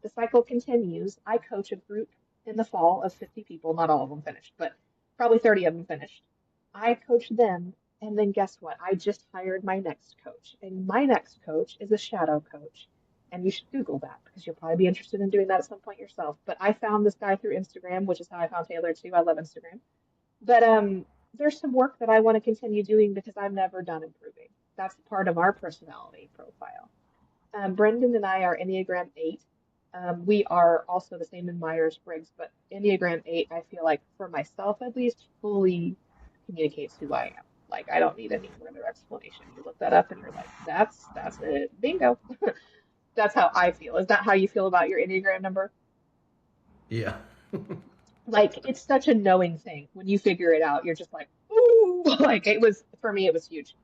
[SPEAKER 1] The cycle continues. I coach a group in the fall of 50 people, not all of them finished, but probably 30 of them finished. I coach them, and then guess what? I just hired my next coach, and my next coach is a shadow coach. And you should Google that because you'll probably be interested in doing that at some point yourself. But I found this guy through Instagram, which is how I found Taylor too. I love Instagram. But there's some work that I want to continue doing because I'm never done improving. That's part of our personality profile. Brendan and I are Enneagram 8. We are also the same in Myers-Briggs, but Enneagram 8, I feel like for myself at least, fully communicates who I am. Like I don't need any further explanation. You look that up and you're like, that's it. Bingo. That's how I feel. Is that how you feel about your Enneagram number?
[SPEAKER 2] Yeah.
[SPEAKER 1] Like it's such a knowing thing. When you figure it out, you're just like, ooh, like it was for me, it was huge.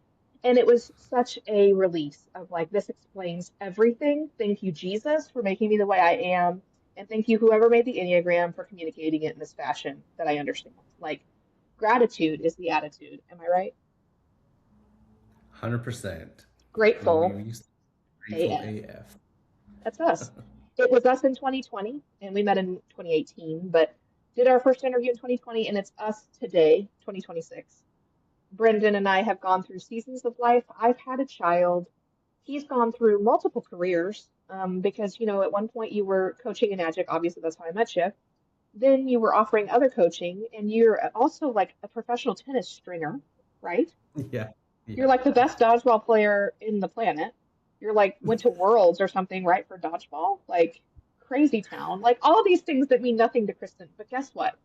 [SPEAKER 1] And it was such a release of like, this explains everything. Thank you, Jesus, for making me the way I am. And thank you, whoever made the Enneagram, for communicating it in this fashion that I understand. Like, gratitude is the attitude. Am I right?
[SPEAKER 2] 100%. And we
[SPEAKER 1] Grateful
[SPEAKER 2] used to be grateful
[SPEAKER 1] AF.
[SPEAKER 2] AF.
[SPEAKER 1] That's us. It was us in 2020, and we met in 2018, but did our first interview in 2020, and it's us today, 2026. Brendan and I have gone through seasons of life. I've had a child. He's gone through multiple careers because, at one point you were coaching in Magic. Obviously, that's how I met you. Then you were offering other coaching, and you're also like a professional tennis stringer, right?
[SPEAKER 2] Yeah.
[SPEAKER 1] You're
[SPEAKER 2] Yeah.
[SPEAKER 1] like the best dodgeball player in the planet. You're like went to Worlds or something, right, for dodgeball? Like crazy town. Like all these things that mean nothing to Kristen. But guess what?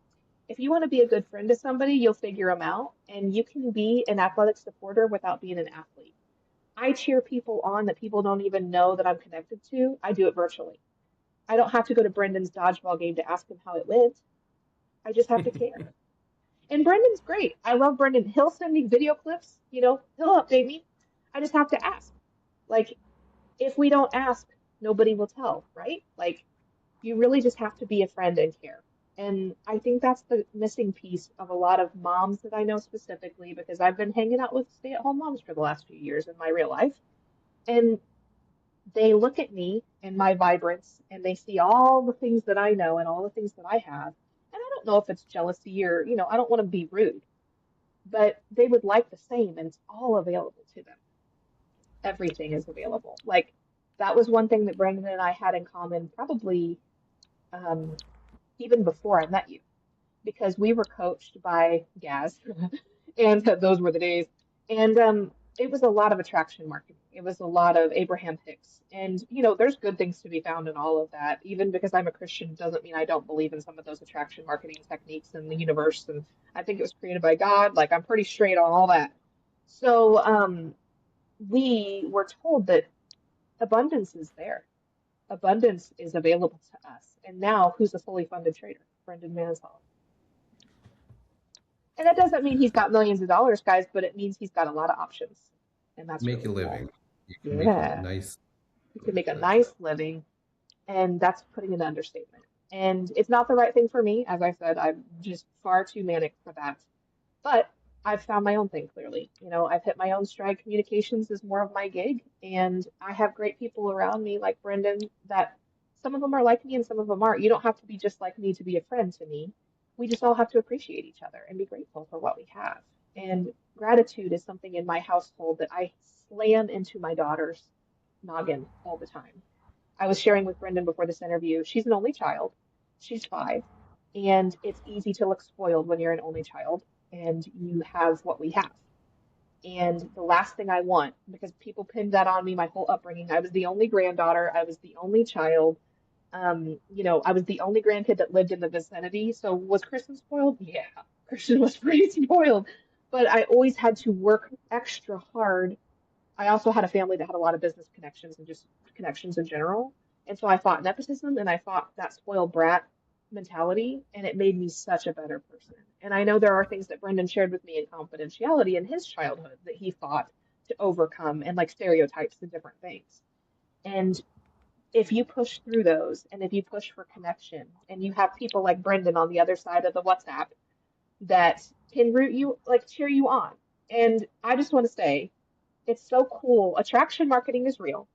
[SPEAKER 1] If you want to be a good friend to somebody, you'll figure them out, and you can be an athletic supporter without being an athlete. I cheer people on that people don't even know that I'm connected to. I do it virtually. I don't have to go to Brendan's dodgeball game to ask him how it went. I just have to care. And Brendan's great. I love Brendan. He'll send me video clips, he'll update me. I just have to ask. Like, if we don't ask, nobody will tell, right? Like, you really just have to be a friend and care. And I think that's the missing piece of a lot of moms that I know specifically, because I've been hanging out with stay-at-home moms for the last few years in my real life. And they look at me and my vibrance and they see all the things that I know and all the things that I have. And I don't know if it's jealousy or, I don't want to be rude, but they would like the same and it's all available to them. Everything is available. Like, that was one thing that Brandon and I had in common probably um, even before I met you, because we were coached by Gaz, and those were the days. And it was a lot of attraction marketing. It was a lot of Abraham Hicks. And, there's good things to be found in all of that. Even because I'm a Christian doesn't mean I don't believe in some of those attraction marketing techniques in the universe. And I think it was created by God. Like, I'm pretty straight on all that. So we were told that abundance is there. Abundance is available to us. And now, who's a fully funded trader? Brendan Manansala. And that doesn't mean he's got millions of dollars, guys, but it means he's got a lot of options. And that's
[SPEAKER 2] Make
[SPEAKER 1] really
[SPEAKER 2] a
[SPEAKER 1] cool.
[SPEAKER 2] living. You can make a
[SPEAKER 1] Yeah.
[SPEAKER 2] nice.
[SPEAKER 1] You can make a
[SPEAKER 2] That's
[SPEAKER 1] nice living, and that's putting an understatement. And it's not the right thing for me. As I said, I'm just far too manic for that. But I've found my own thing clearly. I've hit my own stride. Communications is more of my gig, and I have great people around me like Brendan that some of them are like me and some of them aren't. You don't have to be just like me to be a friend to me. We just all have to appreciate each other and be grateful for what we have. And gratitude is something in my household that I slam into my daughter's noggin all the time. I was sharing with Brendan before this interview. She's an only child. She's 5. And it's easy to look spoiled when you're an only child and you have what we have. And the last thing I want, because people pinned that on me my whole upbringing, I was the only granddaughter, I was the only child. I was the only grandkid that lived in the vicinity. So was Kristen spoiled? Yeah, Kristen was pretty spoiled. But I always had to work extra hard. I also had a family that had a lot of business connections and just connections in general. And so I fought nepotism and I fought that spoiled brat mentality, and it made me such a better person. And I know there are things that Brendan shared with me in confidentiality in his childhood that he fought to overcome, and like stereotypes and different things. And if you push through those and if you push for connection and you have people like Brendan on the other side of the WhatsApp that can root you, like cheer you on. And I just want to say, it's so cool. Attraction marketing is real.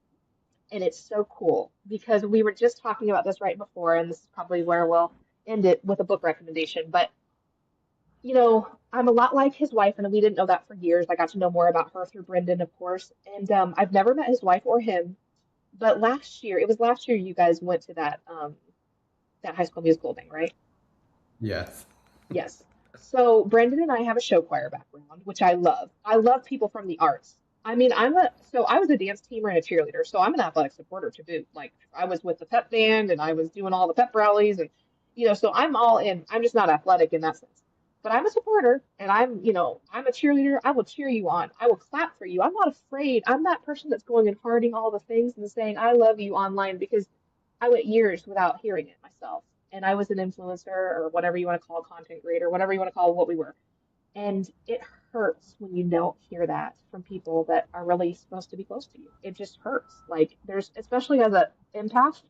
[SPEAKER 1] And it's so cool because we were just talking about this right before, and this is probably where we'll end it with a book recommendation. But, I'm a lot like his wife, and we didn't know that for years. I got to know more about her through Brendan, of course. And I've never met his wife or him. But it was last year you guys went to that High School Musical thing, right?
[SPEAKER 2] yes.
[SPEAKER 1] Yes. So Brendan and I have a show choir background, which I love. I love people from the arts. I mean, I was a dance teamer and a cheerleader, so I'm an athletic supporter to boot. Like, I was with the pep band and I was doing all the pep rallies, and so I'm all in. I'm just not athletic in that sense. But I'm a supporter and I'm a cheerleader. I will cheer you on. I will clap for you. I'm not afraid. I'm that person that's going and hearting all the things and saying I love you online, because I went years without hearing it myself. And I was an influencer or whatever you want to call content creator, whatever you want to call what we were. And it hurts when you don't hear that from people that are really supposed to be close to you. It just hurts. Like, especially as an empath,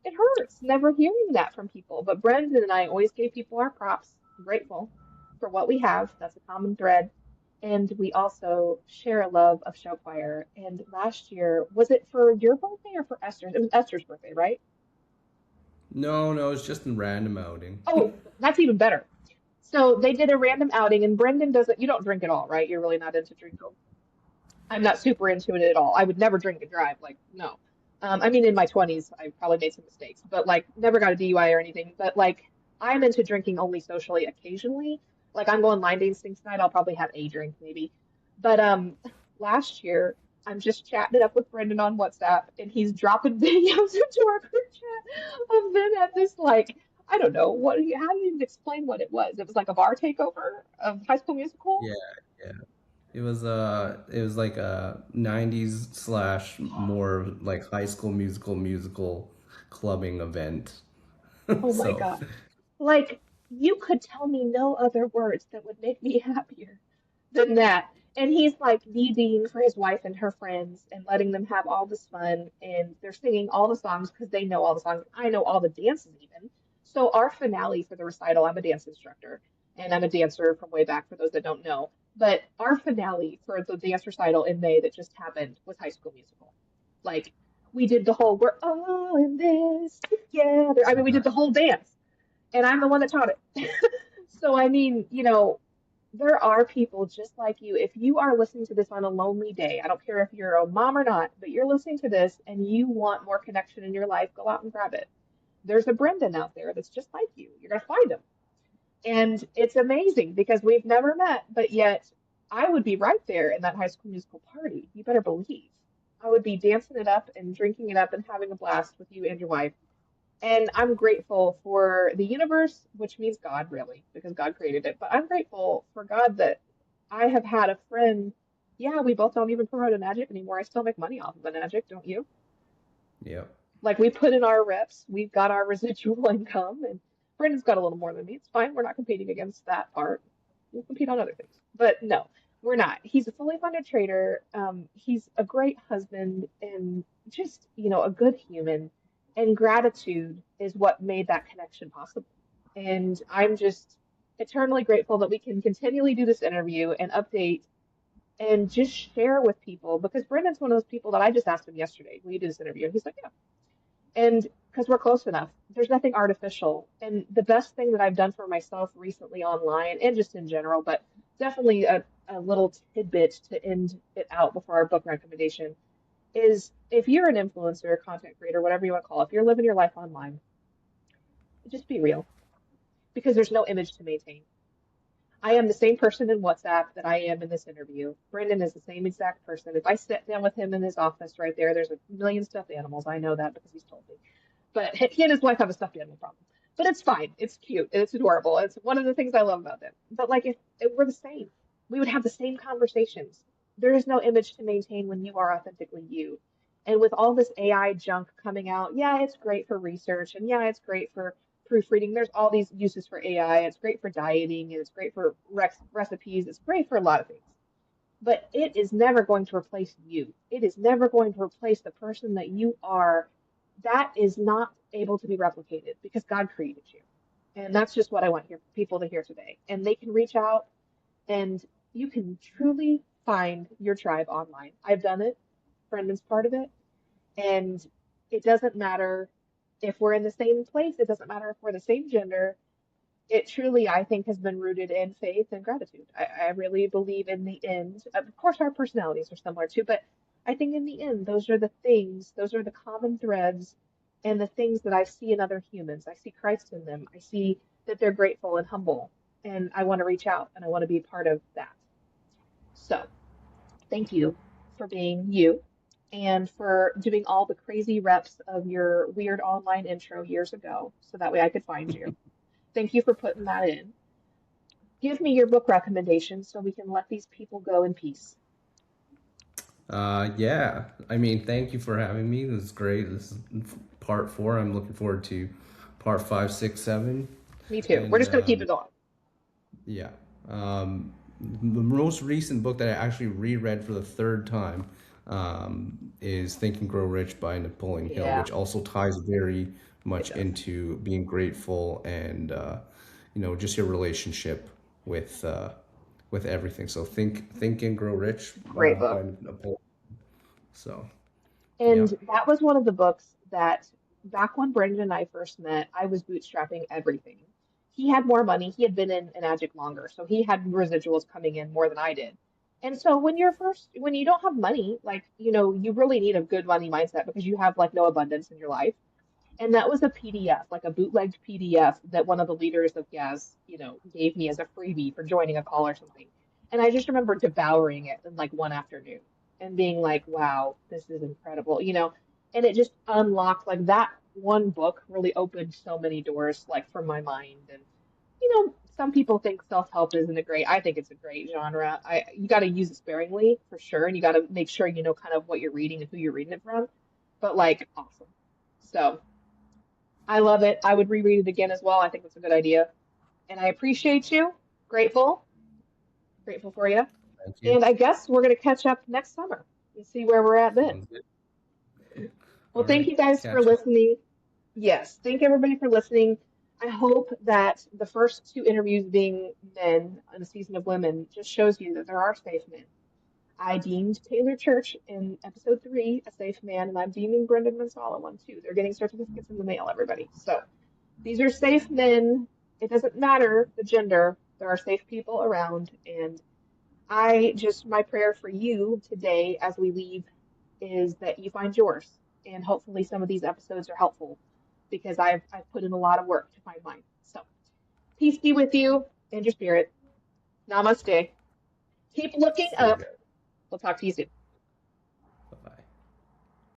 [SPEAKER 1] it hurts never hearing that from people. But Brendan and I always gave people our props. I'm grateful for what we have. That's a common thread. And we also share a love of show choir. And last year, was it for your birthday or for Esther's? It was Esther's birthday, right?
[SPEAKER 2] No, no, it's just a random outing.
[SPEAKER 1] Oh, that's even better. So they did a random outing, and Brendan doesn't, you don't drink at all, right? You're really not into drinking. I'm not super into it at all. I would never drink and drive. Like, no. I mean, in my 20s, I probably made some mistakes, but like, never got a DUI or anything. But like, I'm into drinking only socially occasionally. Like, I'm going line dancing tonight. I'll probably have a drink maybe. But last year, I'm just chatting it up with Brendan on WhatsApp, and he's dropping videos into our group chat of them at this, like, I don't know how do you even explain what it was? It was like a bar takeover of High School Musical.
[SPEAKER 2] Yeah, yeah. It was like a 90s slash more like high school musical clubbing event.
[SPEAKER 1] Oh my
[SPEAKER 2] So
[SPEAKER 1] God. Like, you could tell me no other words that would make me happier than that. And he's like DJing for his wife and her friends and letting them have all this fun. And they're singing all the songs because they know all the songs. I know all the dances even. So our finale for the recital, I'm a dance instructor and I'm a dancer from way back for those that don't know. But our finale for the dance recital in May that just happened was High School Musical. Like we did the whole "we're all in this together." I mean, we did the whole dance, and I'm the one that taught it. So I mean, there are people just like you. If you are listening to this on a lonely day, I don't care if you're a mom or not, but you're listening to this and you want more connection in your life, go out and grab it. There's a Brendan out there that's just like you. You're going to find him. And it's amazing because we've never met, but yet I would be right there in that High School Musical party. You better believe. I would be dancing it up and drinking it up and having a blast with you and your wife. And I'm grateful for the universe, which means God, really, because God created it. But I'm grateful for God that I have had a friend. Yeah, we both don't even promote a magic anymore. I still make money off of the magic, don't you?
[SPEAKER 2] Yeah.
[SPEAKER 1] Like we put in our reps, we've got our residual income, and Brendan's got a little more than me. It's fine. We're not competing against that part. We'll compete on other things. But no, we're not. He's a fully funded trader. He's a great husband and just, a good human. And gratitude is what made that connection possible. And I'm just eternally grateful that we can continually do this interview and update and just share with people because Brendan's one of those people that I just asked him yesterday, will you do this interview? And he's like, yeah. And because we're close enough, there's nothing artificial. And the best thing that I've done for myself recently online and just in general, but definitely a little tidbit to end it out before our book recommendation is if you're an influencer, content creator, whatever you want to call it, if you're living your life online, just be real because there's no image to maintain. I am the same person in WhatsApp that I am in this interview. Brendan is the same exact person. If I sit down with him in his office right there, there's a million stuffed animals. I know that because he's told me. But he and his wife have a stuffed animal problem. But it's fine. It's cute. It's adorable. It's one of the things I love about them. But like if we're the same, we would have the same conversations. There is no image to maintain when you are authentically you. And with all this AI junk coming out, yeah, it's great for research and yeah, it's great for proofreading. There's all these uses for AI. It's great for dieting and it's great for recipes. It's great for a lot of things. But it is never going to replace you. It is never going to replace the person that you are. That is not able to be replicated because God created you. And that's just what I want people to hear today. And they can reach out and you can truly find your tribe online. I've done it. Brendan's part of it. And it doesn't matter if we're in the same place, it doesn't matter if we're the same gender. It truly, I think, has been rooted in faith and gratitude. I really believe in the end. Of course, our personalities are similar too, but I think in the end, those are the things, those are the common threads and the things that I see in other humans. I see Christ in them. I see that they're grateful and humble. And I want to reach out and I want to be part of that. So thank you for being you and for doing all the crazy reps of your weird online intro years ago so that way I could find you. Thank you for putting that in. Give me your book recommendations so we can let these people go in peace.
[SPEAKER 2] Yeah. I mean, thank you for having me. This is great. This is part 4. I'm looking forward to part 5, 6, 7.
[SPEAKER 1] Me too. We're
[SPEAKER 2] And
[SPEAKER 1] just going to keep it going.
[SPEAKER 2] yeah. The most recent book that I actually reread for the third time is Think and Grow Rich by Napoleon Hill,
[SPEAKER 1] Yeah,
[SPEAKER 2] which also ties very
[SPEAKER 1] it
[SPEAKER 2] much
[SPEAKER 1] does.
[SPEAKER 2] into being grateful and just your relationship with everything. So Think and Grow Rich
[SPEAKER 1] Great
[SPEAKER 2] by
[SPEAKER 1] book.
[SPEAKER 2] Napoleon. So
[SPEAKER 1] And
[SPEAKER 2] yeah.
[SPEAKER 1] that was one of the books that back when Brendan and I first met, I was bootstrapping everything. He had more money. He had been in Magic longer, so he had residuals coming in more than I did. And so when you don't have money, like, you really need a good money mindset because you have like no abundance in your life. And that was a PDF, like a bootlegged PDF that one of the leaders of Gaz, gave me as a freebie for joining a call or something. And I just remember devouring it in like one afternoon and being like, wow, this is incredible. And it just unlocked like that one book really opened so many doors like for my mind. And some people think self-help isn't a great. I think it's a great genre. You got to use it sparingly for sure, and you got to make sure you know kind of what you're reading and who you're reading it from. But like, awesome. So I love it. I would reread it again as well. I think it's a good idea. And I appreciate you. Grateful. Grateful for you.
[SPEAKER 2] Thank you.
[SPEAKER 1] And I guess we're going to catch up next summer and see where we're at then.
[SPEAKER 2] Sounds good.
[SPEAKER 1] Well,
[SPEAKER 2] All
[SPEAKER 1] thank
[SPEAKER 2] right.
[SPEAKER 1] you guys for
[SPEAKER 2] Catch you.
[SPEAKER 1] listening. Yes, thank everybody for listening. I hope that the first two interviews being men in a season of women just shows you that there are safe men. I deemed Taylor Church in episode 3 a safe man, and I'm deeming Brendan Mansala one too. They're getting certificates in the mail, everybody. So these are safe men. It doesn't matter the gender. There are safe people around, and my prayer for you today as we leave is that you find yours. And hopefully some of these episodes are helpful because I've put in a lot of work to find mine. So peace be with you and your spirit. Namaste. Keep looking
[SPEAKER 2] See you
[SPEAKER 1] up.
[SPEAKER 2] guys.
[SPEAKER 1] We'll talk to you soon.